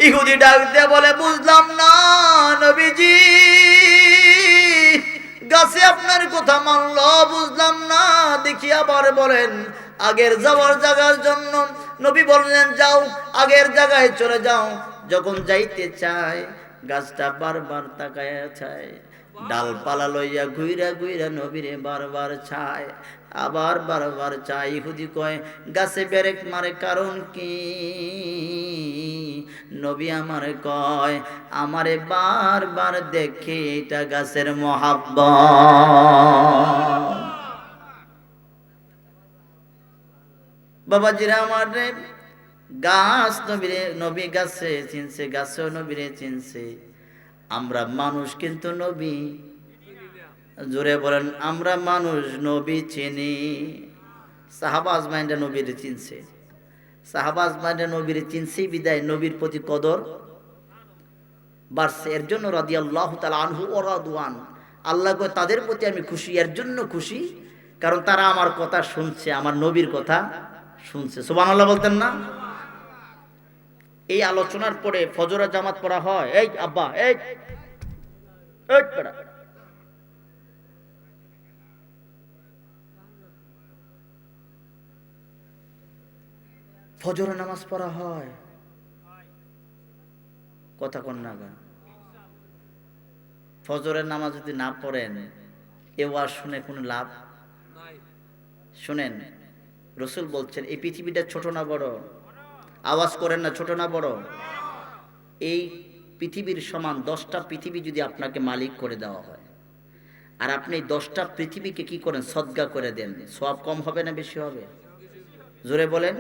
ইহুদি ডাক দিয়ে বলে, বুঝলাম না নবীজি, গাছে আপনার কথা মানল, বুঝলাম না। দেখি আবার বলেন। আগের যাওয়ার জায়গার জন্য নবী বললেন, যাও আগের জায়গায় চলে যাও। যখন যাইতে চায় গাছটা বারবার তাকায় চায়, ডালপালা লইয়া ঘুইরা ঘুইরা নবীরে বারবার চায়, আবার বারবার চায়। ইহুদি কয়, গাছে ব্রেক মারে কারণ কি? নবী আমারে কয়, আমারে বারবার দেখে এটা গাছের মহাব্বত। বাবাজিরা আমার রে, গাছ নবীরে, নবী গাছে চিনছে, গাছেও নবীরে চিনছে। আমরা মানুষ কিন্তু নবী, জোরে বলেন, আমরা মানুষ নবী চিনি। সাহাবা আজমাইনরা নবীরে চিনছে, সাহাবা আজমাইনরা নবীরে চিনছে বিদায় নবীর প্রতি কদর বাড়ছে। এর জন্য রাদিয়াল্লাহু তাআলা আনহু ওয়া রাদওয়ান, আল্লাহ কয় তাদের প্রতি আমি খুশি। এর জন্য খুশি কারণ তারা আমার কথা শুনছে, আমার নবীর কথা শুনছে। সুবহানাল্লাহ বলতেন না? এই আলোচনার পরে ফজরের জামাত পড়া হয়। এই আব্বা, এই বেটা, ফজরের নামাজ পড়া হয়, কথা কন না গা। ফজরের নামাজ যদি না পড়েন এ ওয়াজ শুনে কোনো লাভ শুনেন। রসুল বলছেন এই পৃথিবীটা ছোট না বড়? আওয়াজ করেন না, ছোট না বড়? এই পৃথিবীর সমান 10টা পৃথিবী যদি আপনাকে মালিক করে দেওয়া হয়, আর আপনি 10টা পৃথিবীকে কি করেন? সদকা করে দেন, সওয়াব কম হবে না বেশি হবে? জোরে বলেন।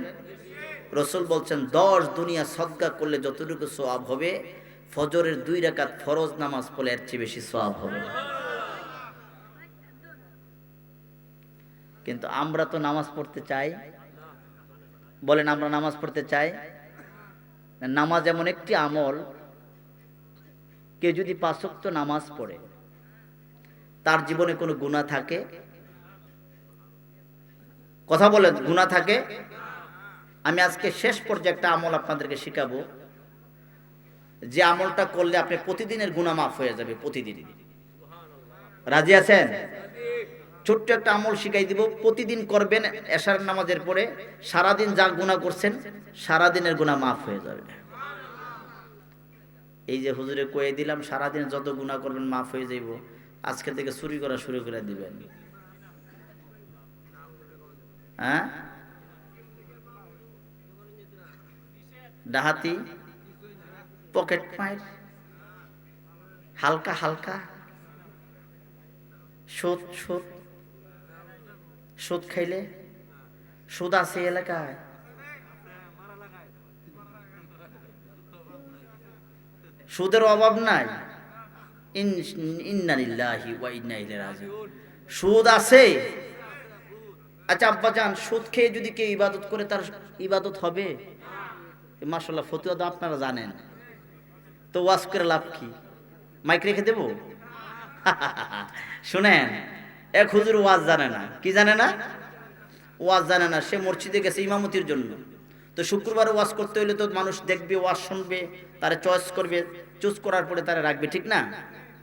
রসুল বলছেন 10 দুনিয়া সদকা করলে যতটুকু সওয়াব হবে, ফজরের 2 রাকাত ফরজ নামাজ পড়লে এর চেয়ে বেশি সওয়াব হবে। কিন্তু আমরা তো নামাজ পড়তে চাই, বলেন আমরা নামাজ পড়তে চাই? নামাজ এমন একটি আমল, কে যদি 5 ওয়াক্ত নামাজ পড়ে তার জীবনে কোনো গুনাহ থাকে? কথা বলেন, গুনাহ থাকে? আমি আজকে শেষ পর্যায়ে একটা আমল আপনাদেরকে শিখাবো, যে আমলটা করলে আপনি প্রতিদিনের গুনাহ মাফ হয়ে যাবে, প্রতিদিন। রাজি আছেন? ছোট্ট একটা আমল শিখাই দিব, প্রতিদিন করবেন এশার নামাজের পরে, সারাদিন যা গুনাহ করছেন সারাদিনের গুনাহ মাফ হয়ে যাবে। এই যে হুজুরে কয়ে দিলাম সারাদিন যত গুনাহ করবেন মাফ হয়ে যাইব, আজকে থেকে চুরি করা শুরু করে দিবেন। হ্যাঁ, ডাহাতি, পকেট মার, হালকা হালকা সুদ, সুদ সুদ খাইলে, সুদ আছে এলাকায়? সুদের অভাব নাই। ইন্না লিল্লাহি ওয়া ইন্না ইলাইহি রাজিউন। সুদ আছে। আচ্ছা আব্বাজান, সুদ খেয়ে যদি কেউ ইবাদত করে তার ইবাদত হবে? মাশাআল্লাহ, ফতুয়া তো আপনারা জানেন। তো ওয়াজ করে লাভ কি? মাইক রেখে দেব? শুনেন, এক হুজুর ওয়াজ জানে না। কি জানে না? ওয়াজ জানে না। সে মসজিদে গেছে ইমামতির জন্য। তো শুক্রবারে ওয়াজ করতে হলে তো মানুষ দেখবে, ওয়াজ শুনবে, তারা চয়েস করবে, চুজ করার পরে তারা রাখবে, ঠিক না?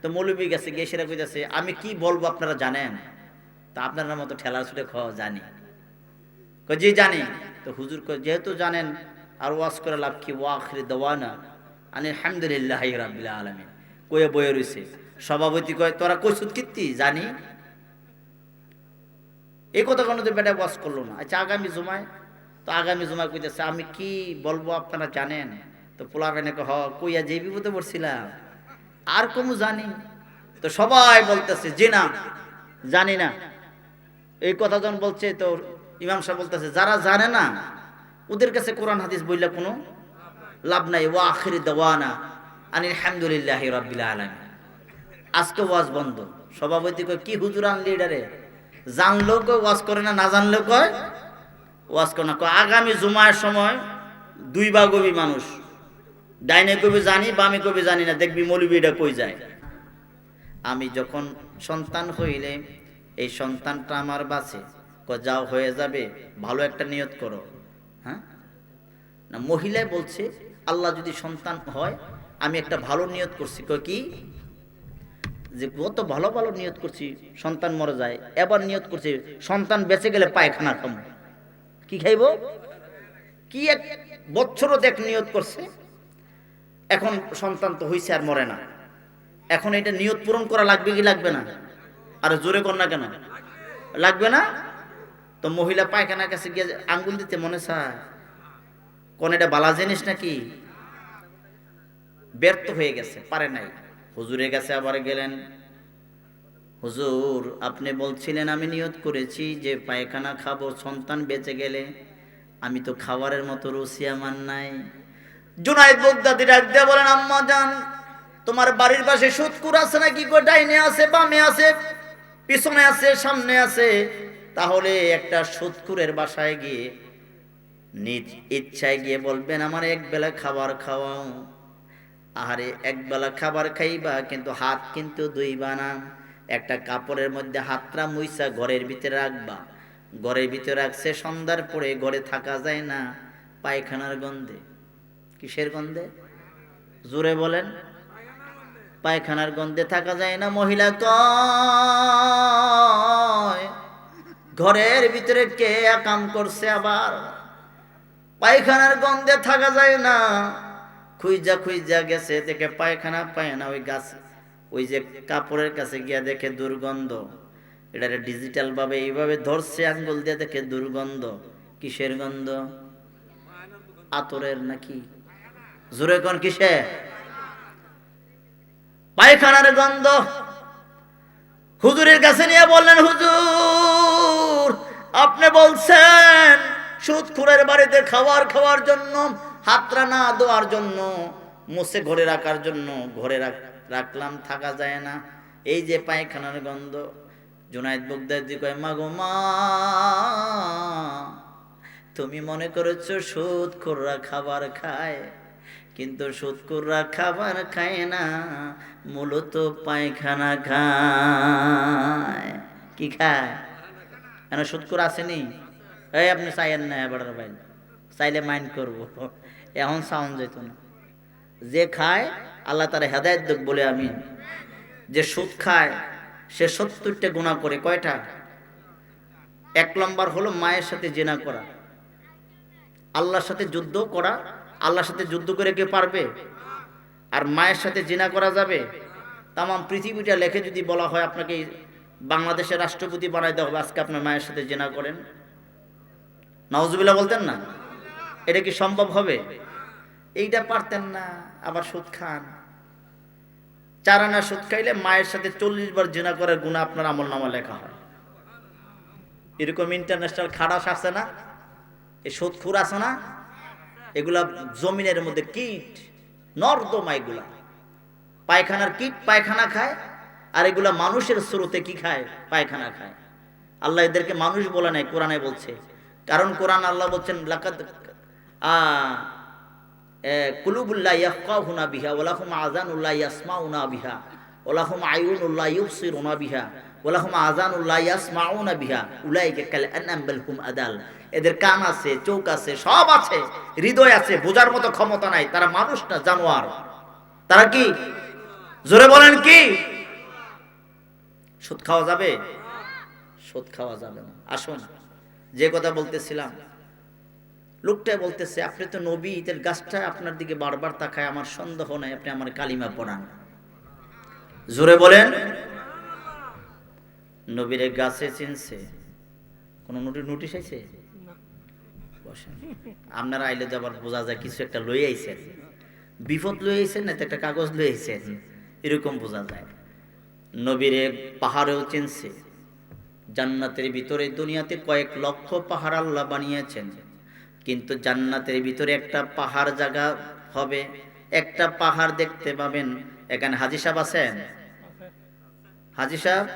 তো মৌলবী গেছে, গিয়ে সেরা কইতাছে আমি কি বলবো আপনারা জানেন? তা আপনার মতো ঠেলা ছুটে খাওয়া জানি? জি জানি। তো হুজুর কয় যেহেতু জানেন আর ওয়াজ করে লাভ কি? ওয়া আখিরি দাওয়ানা আলহামদুলিল্লাহি রাব্বিল আলামিন কয়ে বয়ে রইছে। সভাপতি কয় তোরা কইছুত কীর্তি জানি? এই কথা কোনো তো বেটা ওয়াজ করলো না। আচ্ছা আগামী জুমায়? তো আগামী জুমায় কইতেছে আমি কি বলবো আপনারা জানেন? তো পোলা বেনে হ কইয়া যে বিপদে পড়ছিলাম আর কমু জানি? তো সবাই বলতেছে যে না জানি না। এই কথা যখন বলছে তো ইমাম সাহেব বলতেছে যারা জানে না ওদের কাছে কোরআন হাদিস বললে কোনো লাভ নাই। ওয়া আখিরি দাওয়ানা আলহামদুলিল্লাহি রাব্বিল আলামিন। আজকে ওয়াজ বন্ধ। সভাপতি কয় কি হুজুর আনলি এটারে? জানলেও কয় ওয়াজ করে না, না জানলেও কয় ওয়াজ করে না। কয় আগামী জুমার সময় 2 ভাগ হবি মানুষ, ডাইনে কবি জানি, বামে কবি জানি না, দেখবি মৌলবী এটা কই যায়। আমি যখন সন্তান হইলে এই সন্তানটা আমার বাঁচে, কয় যাও হয়ে যাবে, ভালো একটা নিয়ত করো। হ্যাঁ না, মহিলায় বলছে আল্লাহ যদি সন্তান হয়, আমি একটা ভালো নিয়ত করছি। কয় কি? যে কত ভালো ভালো নিয়ত করছি, সন্তান মরে যায়, এবার নিয়ত করছি সন্তান বেঁচে গেলে পায়খানা খাম। কি খাইব? কি এক বছরও দেখ নিয়ত করছে, এখন সন্তান তো হইছে আর মরে না, এখন এটা নিয়ত পূরণ করা লাগবে কি লাগবে না? আর জোরে কর না কেন? লাগবে না? তো মহিলা পায়খানার কাছে গিয়ে আঙ্গুল দিতে মনে চায়, কোন এটা বালা জিনিস নাকি? ব্যর্থ হয়ে গেছে, পারে নাই। হুজুরের কাছে আবার গেলেন, হুজুর আপনি বলছিলেন আমি নিয়ত করেছি যে পায়খানা খাবো সন্তান বেঁচে গেলে, আমি তো খাবারের মতো রুচি আমার নাই। জুনায়েদ বাগদাদি ডাক দিয়ে বলেন আম্মা জান, তোমার বাড়ির পাশে সুদকুর আছে নাকি? কই ডাইনে আছে, বামে আছে, পিছনে আছে, সামনে আছে। তাহলে একটা সুদকুরের বাসায় গিয়ে নিজ ইচ্ছায় গিয়ে বলবেন আমার এক বেলা খাবার খাওয়াও। আহারে এক বেলা খাবার খাইবা কিন্তু হাত কিন্তু ধুইবা না, একটা কাপড়ের মধ্যে হাতটা মুইসা ঘরের ভিতরে রাখবা। ঘরের ভিতরে রাখছে, সন্ধ্যার পরে ঘরে থাকা যায় না পায়খানার গন্ধে। কিসের গন্ধে? জোরে বলেন। পায়খানার গন্ধে থাকা যায় না। মহিলা কয় ঘরের ভিতরে কে কাম করছে, আবার পায়খানার গন্ধে থাকা যায় না। খুঁজা খুঁজা গেছে, দেখে পায়খানা পায় না। ওই গাছ, ওই যে কাপড়ের কাছে গিয়া দেখে দুর্গন্ধ। এটারে ডিজিটাল ভাবে এইভাবে ধরছে আঙ্গুল দিয়ে, দেখে দুর্গন্ধ। কিসের গন্ধ? আতরের নাকি? জোরে কোন কিসে? পায়খানার গন্ধ। হুজুরের কাছে নিয়ে বললেন, হুজুর আপনি বলছেন সুদখোরের বাড়িতে খাওয়ার জন্য, হাতরা না দেওয়ার জন্য, মুছে ঘরে রাখার জন্য। ঘরে রাখলাম, থাকা যায় না। এই যে পায়খানার গন্ধ। জুনায়েদ বাগদাদি কয়, মা গো মা, তুমি মনে করেছো সুদখোররা খাবার খায়, কিন্তু সুদখোররা খাবার খায় না, মূলত পায়খানা খায়। কি খায়? কেন সুদখোর আসেনি? এই আপনি চাইয়েন না এবার ভাই, চাইলে মাইন্ড করবো, এখন সাউন্ড যেত না। যে খায় আল্লাহ তার হেদায়েত দেখ বলে আমি। যে সুদ খায় সে ৭০টা গুনাহ করে। কয়টা? ১ নম্বর হলো মায়ের সাথে জিনা করা, আল্লাহর সাথে যুদ্ধ করা। আল্লাহর সাথে যুদ্ধ করে কে পারবে? আর মায়ের সাথে জিনা করা যাবে? তাম পৃথিবীটা লেখে যদি বলা হয় আপনাকে বাংলাদেশের রাষ্ট্রপতি বানাই দেওয়া হবে, আজকে আপনার মায়ের সাথে জিনা করেন, নাউজুবিল্লাহ বলতেন না? এটা কি সম্ভব হবে? এইটা পারতেন না। আবার সুদ খান। 4 আনা সুদ খাইলে মায়ের সাথে 40 বার জিনা করার গুনাহ আপনার আমলনামা লেখা হয়। এরকম ইন্টারন্যাশনাল খাড়াস আছে না? এই সুদখোর আছে না? এগুলা জমিনের মধ্যে কীট, নর্দমা। এগুলা পায়খানার কীট, পায়খানা খায়। আর এগুলা মানুষের স্রোতে কি খায়? পায়খানা খায়। আল্লাহ এদেরকে মানুষ বলে নাই, কোরআনে বলছে। কারণ কোরআন আল্লাহ বলছেন, লাকাদ কুলুবুল্লাহ ইয়াফকাহুনা বিহা ওয়া লাহুম আযানুল্লাহ ইয়াসমাউনা বিহা ওয়া লাহুম আয়ুনুল্লাহ ইউবসিরুনা বিহা ওয়া লাহুম আযানুল্লাহ ইয়াসমাউনা বিহা উলাইকা কাল আনআম বাল হুম আদাল। এদের কান আছে, চোখ আছে, সব আছে, হৃদয় আছে, বোঝার মতো ক্ষমতা নাই। তারা মানুষ না, জানোয়ার। তারা কি? জোরে বলেন কি? সুদ খাওয়া যাবে? সুদ খাওয়া যাবে না। আসুন, যে কথা বলতেছিলাম, লোকটা বলতেছে, আপনি তো নবী, তেল গাছটা আপনার দিকে বারবার তাকায়, আমার সন্দেহ নাই আপনি আমার কালিমা পড়ান। জোরে বলেন। নবীরে গাছে চিনছে? কোন নোটিশ আইছে? বসেন। আপনারা আইলে তো আবার বোঝা যায় কিছু একটা লই আইছেন, বিপদ লই আইছেন, না তো একটা কাগজ লই আইছেন, এরকম বোঝা যায়। নবীরে পাহাড়েও চিনছে। জান্নাতের ভিতরে, দুনিয়াতে কয়েক লক্ষ পাহাড় আল্লাহ বানিয়েছেন, কিন্তু জান্নাতের ভিতরে একটা পাহাড় জায়গা হবে, একটা পাহাড় দেখতে পাবেন। এখানে হাজী সাহেব আছেন? হাজী সাহেব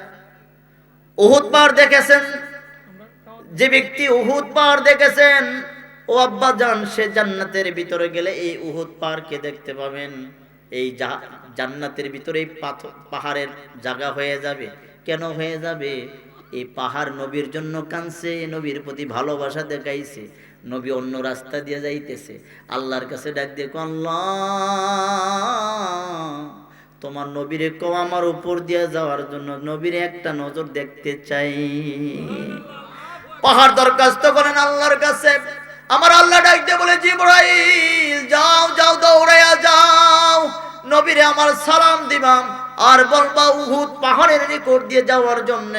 উহুদ পাহাড় দেখেছেন? যে ব্যক্তি উহুদ পাহাড় দেখেছেন, ও আব্বা জান, সে জান্নাতের ভিতরে গেলে এই উহুদ পাহাড়কে দেখতে পাবেন। এই জান্নাতের ভিতরে পাহাড়ের জায়গা হয়ে যাবে। কেন হয়ে যাবে? এই পাহাড় নবীর জন্য কাঁদছে, নবীর প্রতি ভালোবাসা দেখাইছে। নবী অন্য রাস্তা দিয়ে যাইতেছে, আল্লাহর কাছে ডাক দিয়ে, আল্লাহ তোমার নবীরে কও আমার উপর দিয়ে যাওয়ার জন্য, নবীরে একটা নজর দেখতে চাই। পাহাড় দরখাস্ত করেন আল্লাহর কাছে। আমার আল্লাহ ডাক দিয়ে বলে, জিবরাইল যাও যাও, দৌড়াইয়া যাও, নবীরে আমার সালাম দিবাম, আর বলবা উহুদ পাহাড়ের নিকট দিয়ে যাওয়ার জন্য।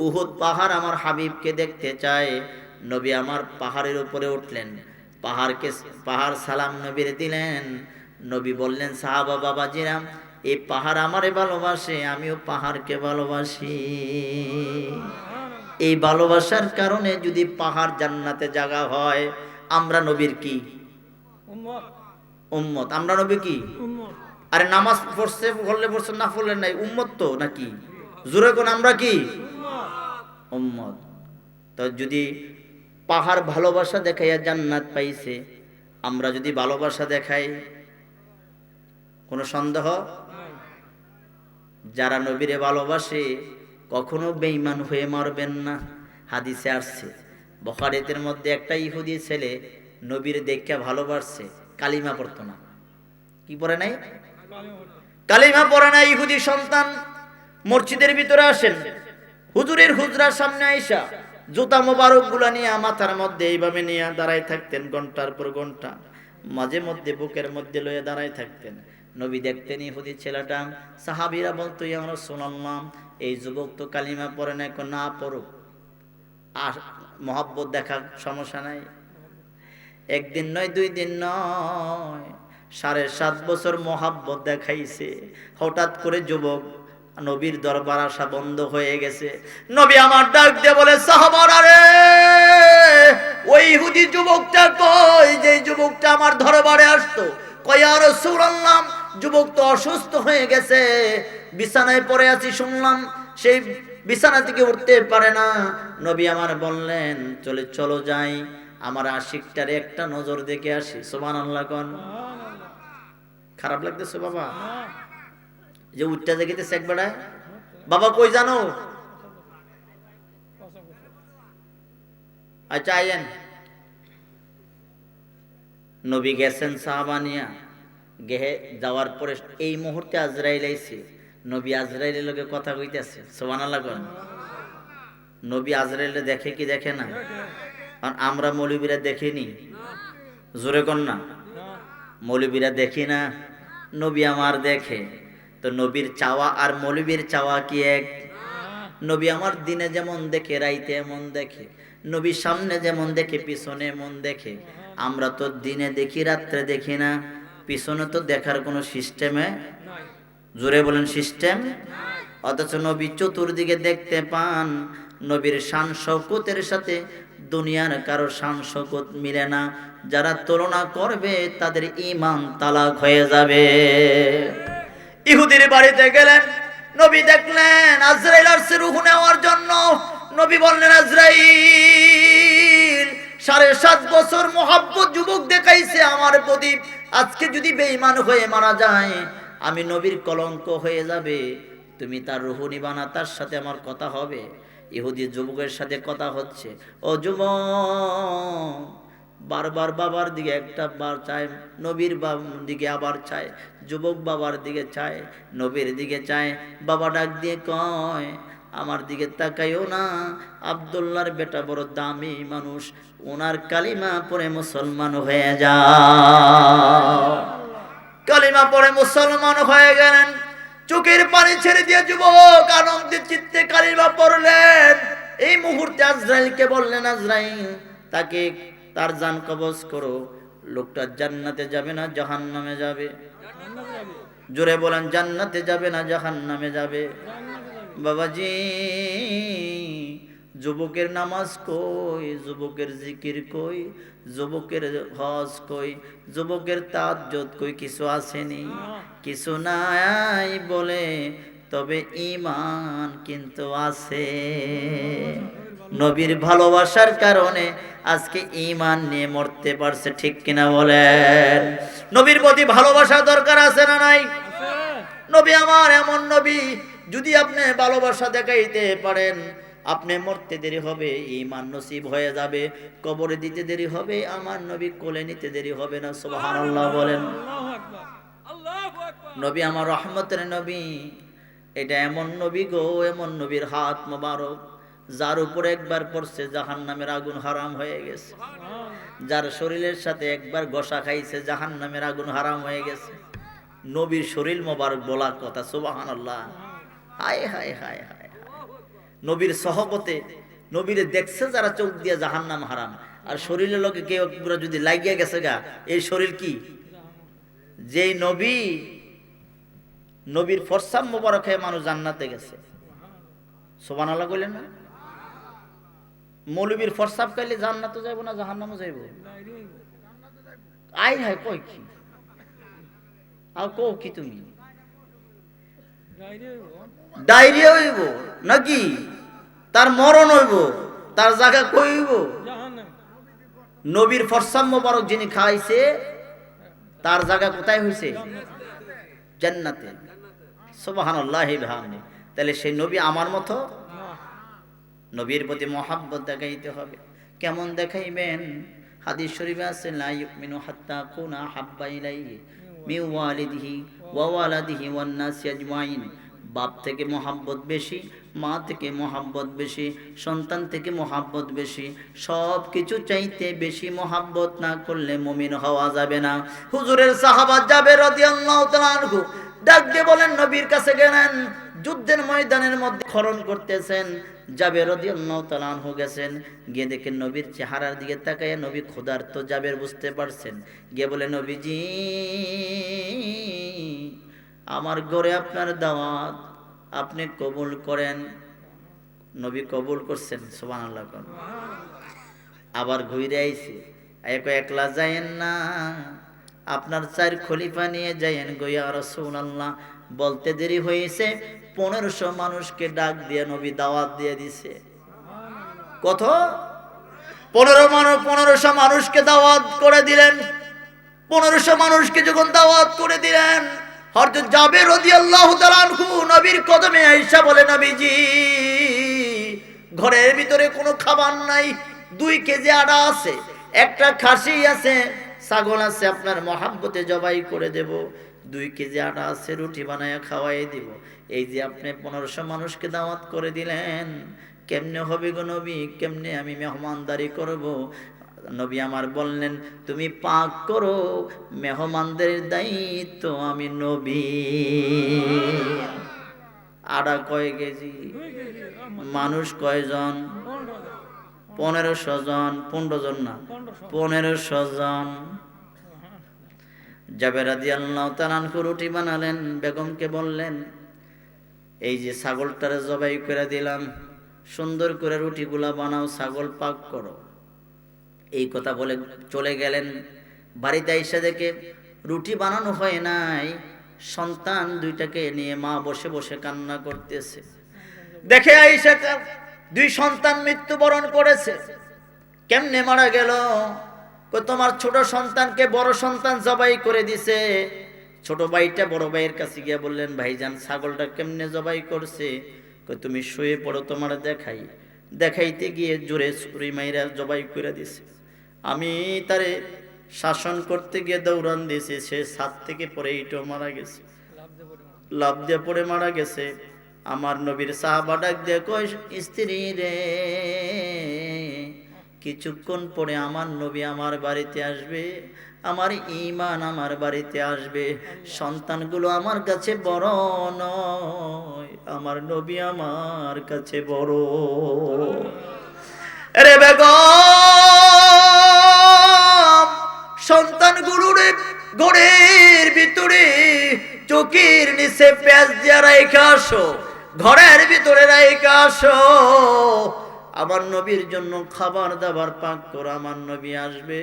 উহুদ পাহাড় আমার হাবিবকে দেখতে চায়। নবী আমার পাহাড়ের উপরে উঠলেন, পাহাড় সালাম নবীরে দিলেন। নবী বললেন, সাহাবা বাবাজিরা, এই পাহাড় আমারে ভালোবাসে, আমিও পাহাড়কে ভালোবাসি। এই ভালোবাসার কারণে যদি পাহাড় জান্নাতে জায়গা হয়, আমরা নবীর কি উম্মত? আমরা নবী কি? আরে নামাজ পড়ছে, পড়ছে না পড়লে নাই, উম্মত তো নাকি? জোরে কোন আমরা কি? উম্মত। তো যদি পাহাড় ভালোবাসা দেখাইয়া জান্নাত পাইছে, আমরা যদি ভালোবাসা দেখাই, কোনো সন্দেহ? যারা নবীরে ভালোবাসে কখনো বেঈমান হয়ে মারবেন না। হাদিসে আসছে, বুখারীর মধ্যে একটা ইহুদি ছেলে নবীর দেখে ভালোবাসছে, কালিমা পড়তো না। কি পড়ে নাই? কালিমা পড়ে নাই। ইহুদি সন্তান মসজিদের ভিতরে আসেন, হুজুরের হুজরার সামনে আইসা জুতা মোবারক গুলা নিয়ে মাথার মধ্যে এইভাবে নিয়ে দাঁড়ায় থাকতেন ঘন্টার পর ঘন্টা, মাঝে মধ্যে বুকের মধ্যে লয়ে দাঁড়ায় থাকতেন। নবী দেখতেন ইহুদি ছেলেটা, সাহাবীরা বলতো ইয়া রাসূলুল্লাহ, এই যুবক তো কালিমা পড়ে না, এখন না পড়ুক, আর মহব্বত দেখার সমস্যা নাই। একদিন নয়, 2 দিন নয়, 7.5 বছর মহব্বত দেখাইছে। হঠাৎ করে যুবক নবীর দরবার আসা বন্ধ হয়ে গেছে। নবী আমার ডাক দিয়ে বলে, সাহাবারা রে, ওই ইহুদি যুবকটা কই? যে যুবকটা আমার দরবারে আসতো। কই ইয়া রাসূলুল্লাহ, যুবক তো অসুস্থ হয়ে গেছে, বিছানায় পড়ে আছি, শুনলাম সেই বিছানা থেকে উঠতে পারে না। নবী আমার বললেন, চলো যাই, আমার আশিকটারে একটা নজর দেখে আসি। সুবহানাল্লাহ কোন। খারাপ লাগতেছে বাবা যে উঠটা দেখিতেছে একবার? বাবা কই জানো? আচ্ছা আইয়েন। নবী গেছেন সাহাবা নিয়া, গেহে যাওয়ার পরে এই মুহূর্তে আজরাইল আইছে। নবী আজরাইলের লগে কথা কইতেছে। সুবহানাল্লাহ কোন। নবী আজরাইলে দেখে কি দেখে না? কারণ আমরা মৌলবীরা দেখিনি, জোরে কোন না, মৌলবীরা দেখি না, নবী আমার দেখে। তো নবীর চাওয়া আর মৌলবীর চাওয়া কি এক? নবী আমার দিনে যেমন দেখে রাইতে এমন দেখে, নবী সামনে যেমন দেখে পিছনে এমন দেখে। আমরা তো দিনে দেখি রাত্রে দেখি না, পিছনে তো দেখার কোনো সিস্টেমে, জোরে বলেন সিস্টেম। অথচ নবী চতুর্দিকে দেখতে পান। নবীর শান শওকতের সাথে দুনিয়ার কারো শান শওকত মিলে না। যারা তুলনা করবে তাদের ঈমান তালাক হয়ে যাবে। ইহুদির বাড়িতে গেলেন, নবী দেখলেন আজরাইল আসছে রূহ নেওয়ার জন্য। নবী বললেন, আজরাইল 7.5 বছর মহব্বত যুবক দেখাইছে আমার প্রতি, আজকে যদি বেঈমান হয়ে মারা যায় আমি নবীর কলঙ্ক হয়ে যাবে। তুমি তার রূহ নিবা না, তার সাথে আমার কথা হবে। ইহুদি যুবকের সাথে কথা হচ্ছে। ও যুবক, বারবার বাবার দিকে একটা বার চায়, নবীর দিকে আবার চায়, যুবক বাবার দিকে চায়, নবীর দিকে চায়। বাবা ডাক দিয়ে কয়, আমার দিকে তাকাইও না, আব্দুল্লাহর বেটা বড় দামি মানুষ, ওনার কালিমা পড়ে মুসলমান হয়ে যাও। কালিমা পড়ে মুসলমান হয়ে গেলেন। চোখের পানি ছেড়ে দিয়ে যুবক আনন্দের চিত্তে কালিমা পড়লেন। এই মুহূর্তে আজরাইলকে বললেন, আজরাইল তাকে তার জান কবজ করো। লোকটা জান্নাতে যাবে না জাহান্নামে যাবে? জোরে বলেন, জান্নাতে যাবে না জাহান্নামে যাবে? বাবাজি, যুবকের নামাজ কই? যুবকের জিকির কই? যুবকের হজ কই? যুবকের তাহাজ্জুদ কই? কিছু আসেনি, কিছু নাই বলে, তবে ঈমান কিন্তু আছে। নবীর ভালোবাসার কারণে আজকে ঈমান নিয়ে মরতে পারছে, ঠিক কিনা বলেন? নবীর প্রতি ভালোবাসা দরকার আছে না নাই? নবী আমার এমন নবী, যদি আপনি ভালোবাসা দেখাইতে পারেন, আপনি মরতে দেরি হবে, ঈমান নসিব হয়ে যাবে। কবরে দিতে দেরি হবে, আমার নবী কোলে নিতে দেরি হবে না। সুবহানাল্লাহ বলেন। নবী আমার রহমতের নবী। এটা এমন নবী গো, এমন নবীর হাত মোবারক, যার উপরে একবার পড়ছে জাহান্নামের আগুন হারাম হয়ে গেছে। যার শরীরের সাথে একবার গোসা খাইছে জাহান্নামের আগুন হারাম হয়ে গেছে। নবীর শরীর মোবারক বলা কথা। সুবহানাল্লাহ। হায় হায় হায় হায়। নবীর সহবতে নবীরে দেখছে যারা, চোখ দিয়ে জাহান্নাম হারাম, আর শরীরের লোকে কেউ যদি লাগিয়ে গেছে গা, এই শরীর কি? যেই নবীর ফরসাম মোবারক হয়ে মানুষ জান্নাতে গেছে। সুবহানাল্লাহ কইলেন না? মৌলবীর ফরসাব খাইলে জান্নাতে যাইব না জাহান্নামে যাইব? আই হায়, কই কি আর কও কি তুমি? ডায়রিয়া হইব নাকি? তার মরণ হইব, তার জায়গা কই হইব? নবীর ফরসাম মোবারক যিনি খাইছে তার জায়গা কোথায় হইছে? জান্নাতে। সুবহানাল্লাহি বিহামদি। তাহলে সেই নবী আমার মতো? নবীর প্রতি মহাব্বত দেখাইতে হবে। কেমন দেখাইবেন? হাদিস শরীফে আছে লা ইউমিনু হাত্তা কুনা হাব্বা ইলাইহি মিন ওয়ালিদিহি ওয়া ওয়ালাদিহি ওয়ান নাসি আজমাইন। বাপ থেকে মহাব্বত বেশি, মা থেকে মহাব্বত বেশি, সন্তান থেকে মহাব্বত বেশি, সব কিছু চাইতে বেশি মহাব্বত না করলে মুমিন হওয়া যাবে না। হুজুরের সাহাবা জাবের রাদিয়াল্লাহু তাআলা আনহু ডাক দিয়ে বলেন, নবীর কাছে গেলেন, যুদ্ধের ময়দানের মধ্যে খনন করতেছেন। জাবের রাদিয়াল্লাহু তাআলা আনহু গেছেন, গিয়ে দেখেন নবীর চেহারার দিকে তাকায় নবী ক্ষুধার্ত। জাবের বুঝতে পারছেন, গিয়ে বলে, নবীজি আমার ঘরে আপনার দাওয়াত, আপনি কবুল করেন। নবী কবুল করছেন, সুবহানাল্লাহ। আবার ঘুরে আইছে, একলা যায়েন না, আপনার 4 খলিফা নিয়ে যাইয়েন গো ইয়া রাসূলুল্লাহ। বলতে দেরি হয়েছে, 1500 মানুষকে ডাক দিয়ে নবী দাওয়াত দিয়ে দিছে। কত? 1500 মানুষকে দাওয়াত করে দিলেন। 1500 মানুষকে যখন দাওয়াত করে দিলেন, হযরত জাবের রাদিয়াল্লাহু তাআলা আনহু নবীর কদমে আয়েশা বলে, নবীজি ঘরের ভিতরে কোনো খাবার নাই, 2 কেজি আটা আছে, একটা খাসি আছে, ছাগল আছে, আপনার মহাব্বতে জবাই করে দেব, 2 কেজি আটা আছে, রুটি বানায়া খাওয়াই দিব। এই যে আপনি 1500 মানুষকে দাওয়াত করে দিলেন, কেমনে হবে গো নবী, কেমনে আমি মেহমানদারি করব? নবী আমার বললেন, তুমি পাক করো, মেহমানদের দায়িত্ব আমি নবী। আটা কয় কেজি? মানুষ কয়জন? 1500 জন। 15 জন না, 1500 জন। জাবের রাদিয়াল্লাহু তাআলা আনহু রুটি বানালেন, বেগমকে বললেন, এই যে ছাগলটারে জবাই করে দিলাম, সুন্দর করে রুটিগুলা বানাও, ছাগল পাক করো। এই কথা বলে চলে গেলেন। বাড়িতে এসে দেখে রুটি বানানো হয় নাই, সন্তান 2টাকে নিয়ে মা বসে বসে কান্না করতেছে। দেখে আয়েশা 2 সন্তান মৃত্যুবরণ করেছে। কেমনে মারা গেল? তোমার ছোট সন্তানকে বড় সন্তান জবাই করে দিছে। ছোট ভাইটা বড় ভাইয়ের কাছে গিয়ে বললেন, ভাইজান ছাগলটা কেমনে জবাই করছে? তুমি শুয়ে পড়ো, তোমার দেখাই। দেখাইতে গিয়ে জোরে ছুরি মাইরা জবাই করে দিছে। আমি তারে শাসন করতে গিয়ে দৌড়ান দিয়েছে, সে ছাদ থেকে পড়ে ইটো মারা গেছে, লাফ দিয়ে পড়ে মারা গেছে। আমার নবীর সাহাবা ডাক দিয়ে কয়, স্ত্রী রে, কিছুক্ষণ পরে আমার নবী আমার বাড়িতে আসবে, আমার ঈমান আমার বাড়িতে আসবে। সন্তানগুলো আমার কাছে বড় নয়, আমার নবী আমার কাছে বড়। আরে বেগম, সন্তানগুলোর ঘরের ভিতরে চোখের নিচে পেঁয়াজ দিয়ে রাইখা আসো, ঘরের ভিতরে রাইখা আসো। আমার নবীর জন্য খাবার দাবার পাক করো, আমার নবী আসবে।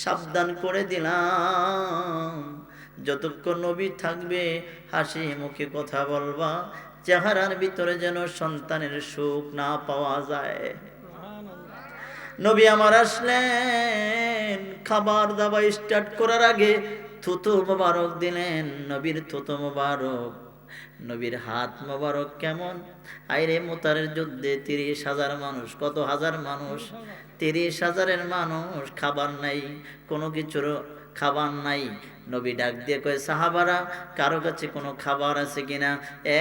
সাবধান করে দিলাম, যতক্ষণ নবী থাকবে হাসি মুখে কথা বলবা, চেহারার ভিতরে যেন সন্তানের সুখ না পাওয়া যায়। নবী আমার আসলেন, খাবার দাবার স্টার্ট করার আগে থুতু মোবারক দিলেন। নবীর থুতু মোবারক, নবীর হাত মোবারক কেমন! আইরে মুতারের যুদ্ধে 30,000 মানুষ, কত হাজার মানুষ, 30,000-এর মানুষ, খাবার নাই, কোনো কিছুর খাবার নাই। নবী ডাক দিয়ে কয়, সাহাবারা কারো কাছে কোনো খাবার আছে কিনা?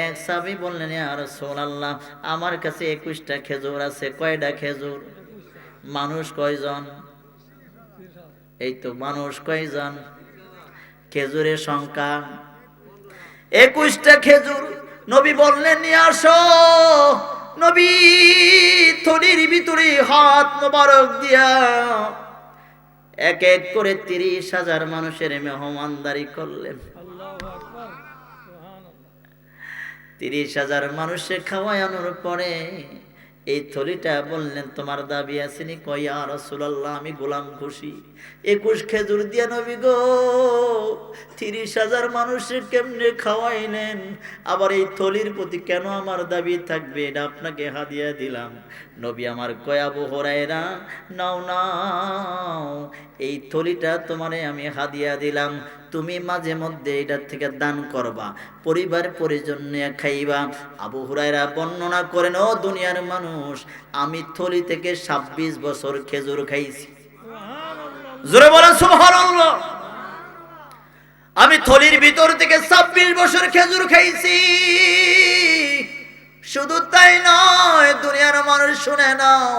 এক সাহাবী বললেন, ইয়া রাসূলুল্লাহ আমার কাছে 21টা খেজুর আছে। কয়টা খেজুর? মানুষ কয়জন? এই তো মানুষ কয়জন? খেজুরের সংখ্যা 21টা খেজুর। নবী বললেন, নিয়ে আসো। নবী থলির ভিতরে হাত মোবারক দিয়া এক এক করে 30,000 মানুষের মেহমানদারি করলেন। 30,000 মানুষের খাওয়ানোর পরে এই থলিটা বললেন, তোমার দাবি আসেনি? কয়, ইয়া রাসূলুল্লাহ আমি গোলাম খুশি। 21 খেজুর দিয়া নবী গো 30,000 মানুষের কেমনে খাওয়াইলেন? আবার এই থলির প্রতি কেন আমার দাবি থাকবে? এটা আপনাকে হাদিয়া দিলাম। নবী আমার কয়, আবু হুরায়রা নাও নাও, এই থলিটা তোমারে আমি হাদিয়া দিলাম, তুমি মাঝে মধ্যে এটার থেকে দান করবা, পরিবার পরিজন নিয়ে খাইবা। আবু হুরায়রা বর্ণনা করেন, ও দুনিয়ার মানুষ, আমি থলি থেকে 26 বছর খেজুর খাইছি। জোরে বলেন সুবহানাল্লাহ। আমি থলির ভিতর থেকে 26 বছর খেজুর খাইছি। শুধু তাই নয়, দুনিয়ার মানুষ শুনে নাও,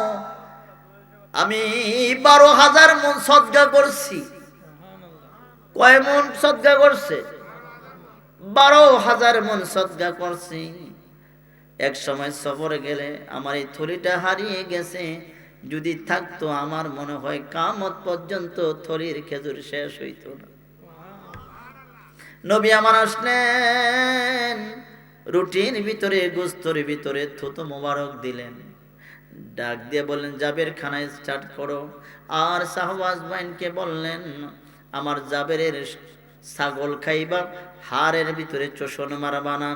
আমি 12,000 মন সদকা করছি। কয় মন সদকা করছে? 12,000 মন সদকা করছি। এক সময় সফরে গেলে আমার এই থলিটা হারিয়ে গেছে। যদি থাকতো আমার মনে হয় কিয়ামত পর্যন্ত থলির খেজুর শেষ হইতো না। নবী আমার আসলেন, রুটির ভিতরে গোস্তর ভিতরে থুতু মোবারক দিলেন, ডাক দিয়ে বললেন জাবের খানা স্টার্ট করো। আর শাহবাজ বাইনকে বললেন আমার জাবেরের ছাগল খাইবা, হাড়ের ভিতরে চোষণ মারবা না,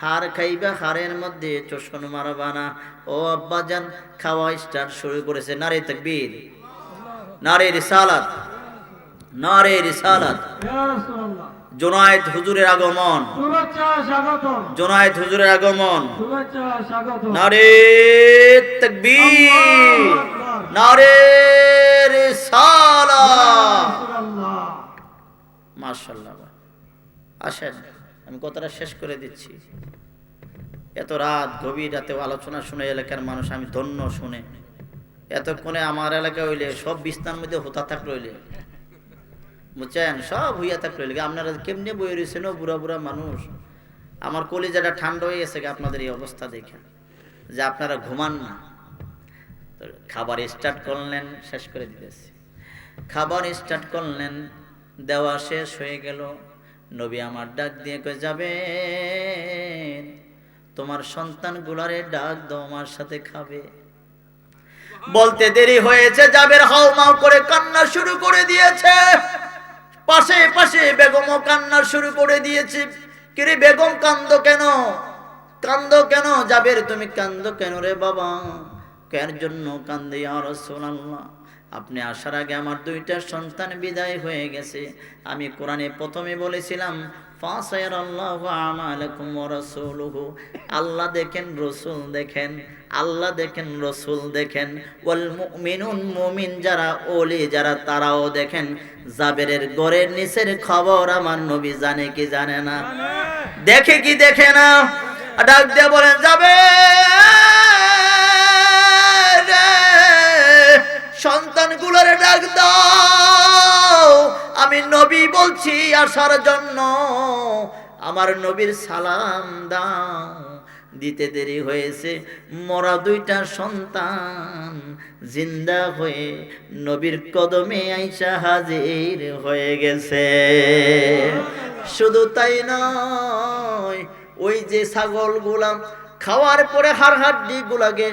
হাড় খাইবা, হাড়ের মধ্যে চোষণ মারবা না। ও আব্বাজান, খাওয়া স্টার্ট শুরু করেছে। নারে তাকবীর, নারে রিসালাত, নারে রিসালাত। জোনায়েত হুজুরের আগমন, জোনায়েত হুজুরের আগমন। নারে তাকবীর, নারে রিসালাত। মাশাআল্লাহ। আসেন, আমি কথাটা শেষ করে দিচ্ছি। এত রাত, গভীর রাতে আলোচনা শুনে এলাকার মানুষ আমি ধন্য। শুনে এতক্ষণে আমার এলাকা হইলে সব বিছনার মধ্যে হোতা থাক রইলে, বুঝছেন, সব হইয়া থাক রইলে। আপনারা কেমনে বই রয়েছেন বুড়া বুড়া মানুষ। আমার কলিজাটা ঠান্ডা হয়ে গেছে আপনাদের এই অবস্থা দেখে, যে আপনারা ঘুমান না। খাবার স্টার্ট করলেন, শেষ করে দিতেছি। খাবার স্টার্ট করলেন, দেওয়া শেষ হয়ে গেল। নবী আমার ডাক দিয়ে কয়ে যাবে, তোমার সন্তানগুলারে ডাক দাও, আমার সাথে খাবে। বলতে দেরি হয়েছে, জাবের হাউমাউ করে কান্না শুরু করে দিয়েছে। পাশে পাশে বেগমও কান্না শুরু করে দিয়েছে। কিরে বেগম, কান্দো কেন? কান্দো কেন? জাবের তুমি কান্দো কেন রে বাবা? কেন জন্য কান্দে ইয়া রাসূলুল্লাহ? আপনি আসার আগে আমার 2টা সন্তান বিদায় হয়ে গেছে। আমি কোরআনে প্রথমে বলেছিলাম ফাসায়ারাল্লাহু আমালাকুম ওয়া রাসূলুহু। আল্লাহ দেখেন, রাসূল দেখেন, আল্লাহ দেখেন, রাসূল দেখেন। ওয়াল মুমিনুন, মুমিন যারা, ওলি যারা, তারাও দেখেন। জাবেরের ঘরের নিচের খবর আমার নবী জানে কি জানে না? দেখে কি দেখে না? ডাক দিয়ে বলেন যাবে, সন্তানগুলোরে ডাক দাও, আমি নবী বলছি আসার জন্য। আমার নবীর সালাম দাও। দিতে দেরি হয়েছে, মরা 2টা সন্তান জিন্দা হয়ে নবীর কদমে আইসা হাজির হয়ে গেছে। শুধু তাই নয়, ওই যে ছাগলগুলা খাওয়ার পরে হাড়হাড্ডি গুলাকে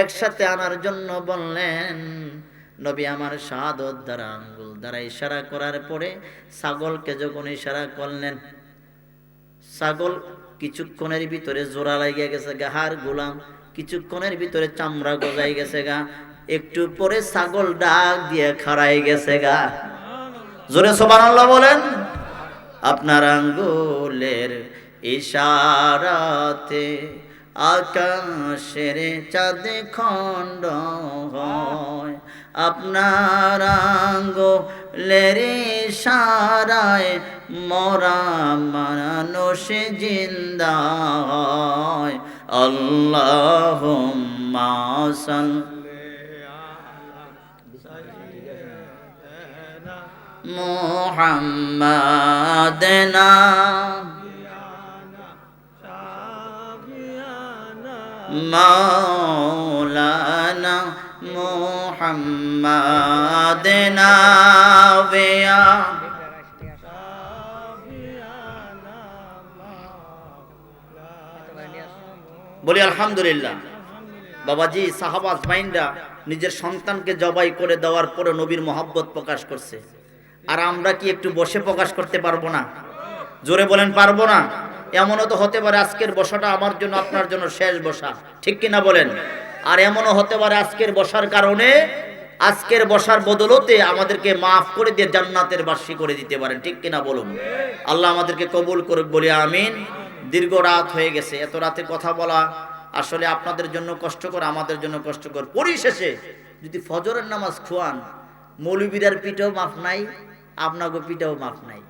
একসাথে আনার জন্য বললেন। নবী আমার শাহাদত দ্বারা, আঙ্গুল দ্বারা ইশারা করার পরে ছাগলকে যখন ইশারা করলেন, ছাগল কিছুক্ষণের ভিতরে জোড়া লাগিয়ে গেছে গা, হাড় গুলাম কিছুক্ষণের ভিতরে চামড়া গজাই গেছে গা। একটু পরে ছাগল ডাক দিয়ে খাড়াই গেছে গা। জোরে সুবহানাল্লাহ বলেন। আপনার আঙ্গুলের ইশারাতে আকাশের চাঁদ খণ্ড হয়, আপনার আঙ্গুলের ইশারায় মরা মানুষ জিন্দা হয়। আল্লাহুম্মা সাল্লি মুহাম্মাদিনা মাওলানা মুহাম্মাদিনা বিয়া। বলি আলহামদুলিল্লাহ। বাবাজি, সাহাবা আজমাইনরা নিজের সন্তানকে জবাই করে দেওয়ার পরে নবীর মহব্বত প্রকাশ করছে। আর আমরা কি একটু বসে প্রকাশ করতে পারবো না? জোরে বলেন, পারবো না? এমনও তো হতে পারে আজকের বসাটা আমার জন্য, আপনার জন্য শেষ বসা, ঠিক কিনা বলেন? আর এমনও হতে পারে আজকের বসার কারণে, আজকের বসার বদলতে আমাদেরকে মাফ করে দিয়ে জান্নাতের বাসী করে দিতে পারেন, ঠিক কিনা বলুন? আল্লাহ আমাদেরকে কবুল করুক, বলি আমিন। দীর্ঘ রাত হয়ে গেছে, এত রাতে কথা বলা আসলে আপনাদের জন্য কষ্টকর, আমাদের জন্য কষ্টকর। পরিশেষে যদি ফজরের নামাজ খোয়ান, মৌলবীরার পিঠেও মাফ নাই, আপনাকে পিঠেও মাফ নাই।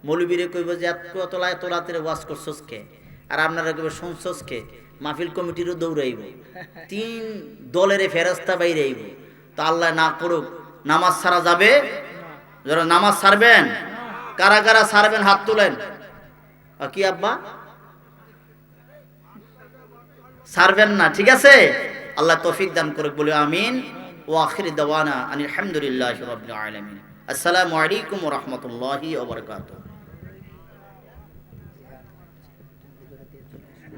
মৌলবীরে কইব যে এত রাতের ওয়াজ করছস কে, আর আপনারা কইব শুনছস কে। মাহফিল কমিটিরও দৌড়াইব, 3 দলের ফেরেশতা বাইরে আইব। তো আল্লাহ না করুক নামাজ ছাড়া যাবে? যারা নামাজ ছাড়বেন, কারা কারা ছাড়বেন হাত তুলেন। কি আব্বা ছাড়বেন না? ঠিক আছে, আল্লাহ তৌফিক দান করুক, বলি আমিন। ওয়া আখির দাওয়ানা আনিল হামদুলিল্লাহি রাব্বিল আলামিন। আসসালামু আলাইকুম ওয়া রাহমাতুল্লাহি ওয়া বারাকাতুহু।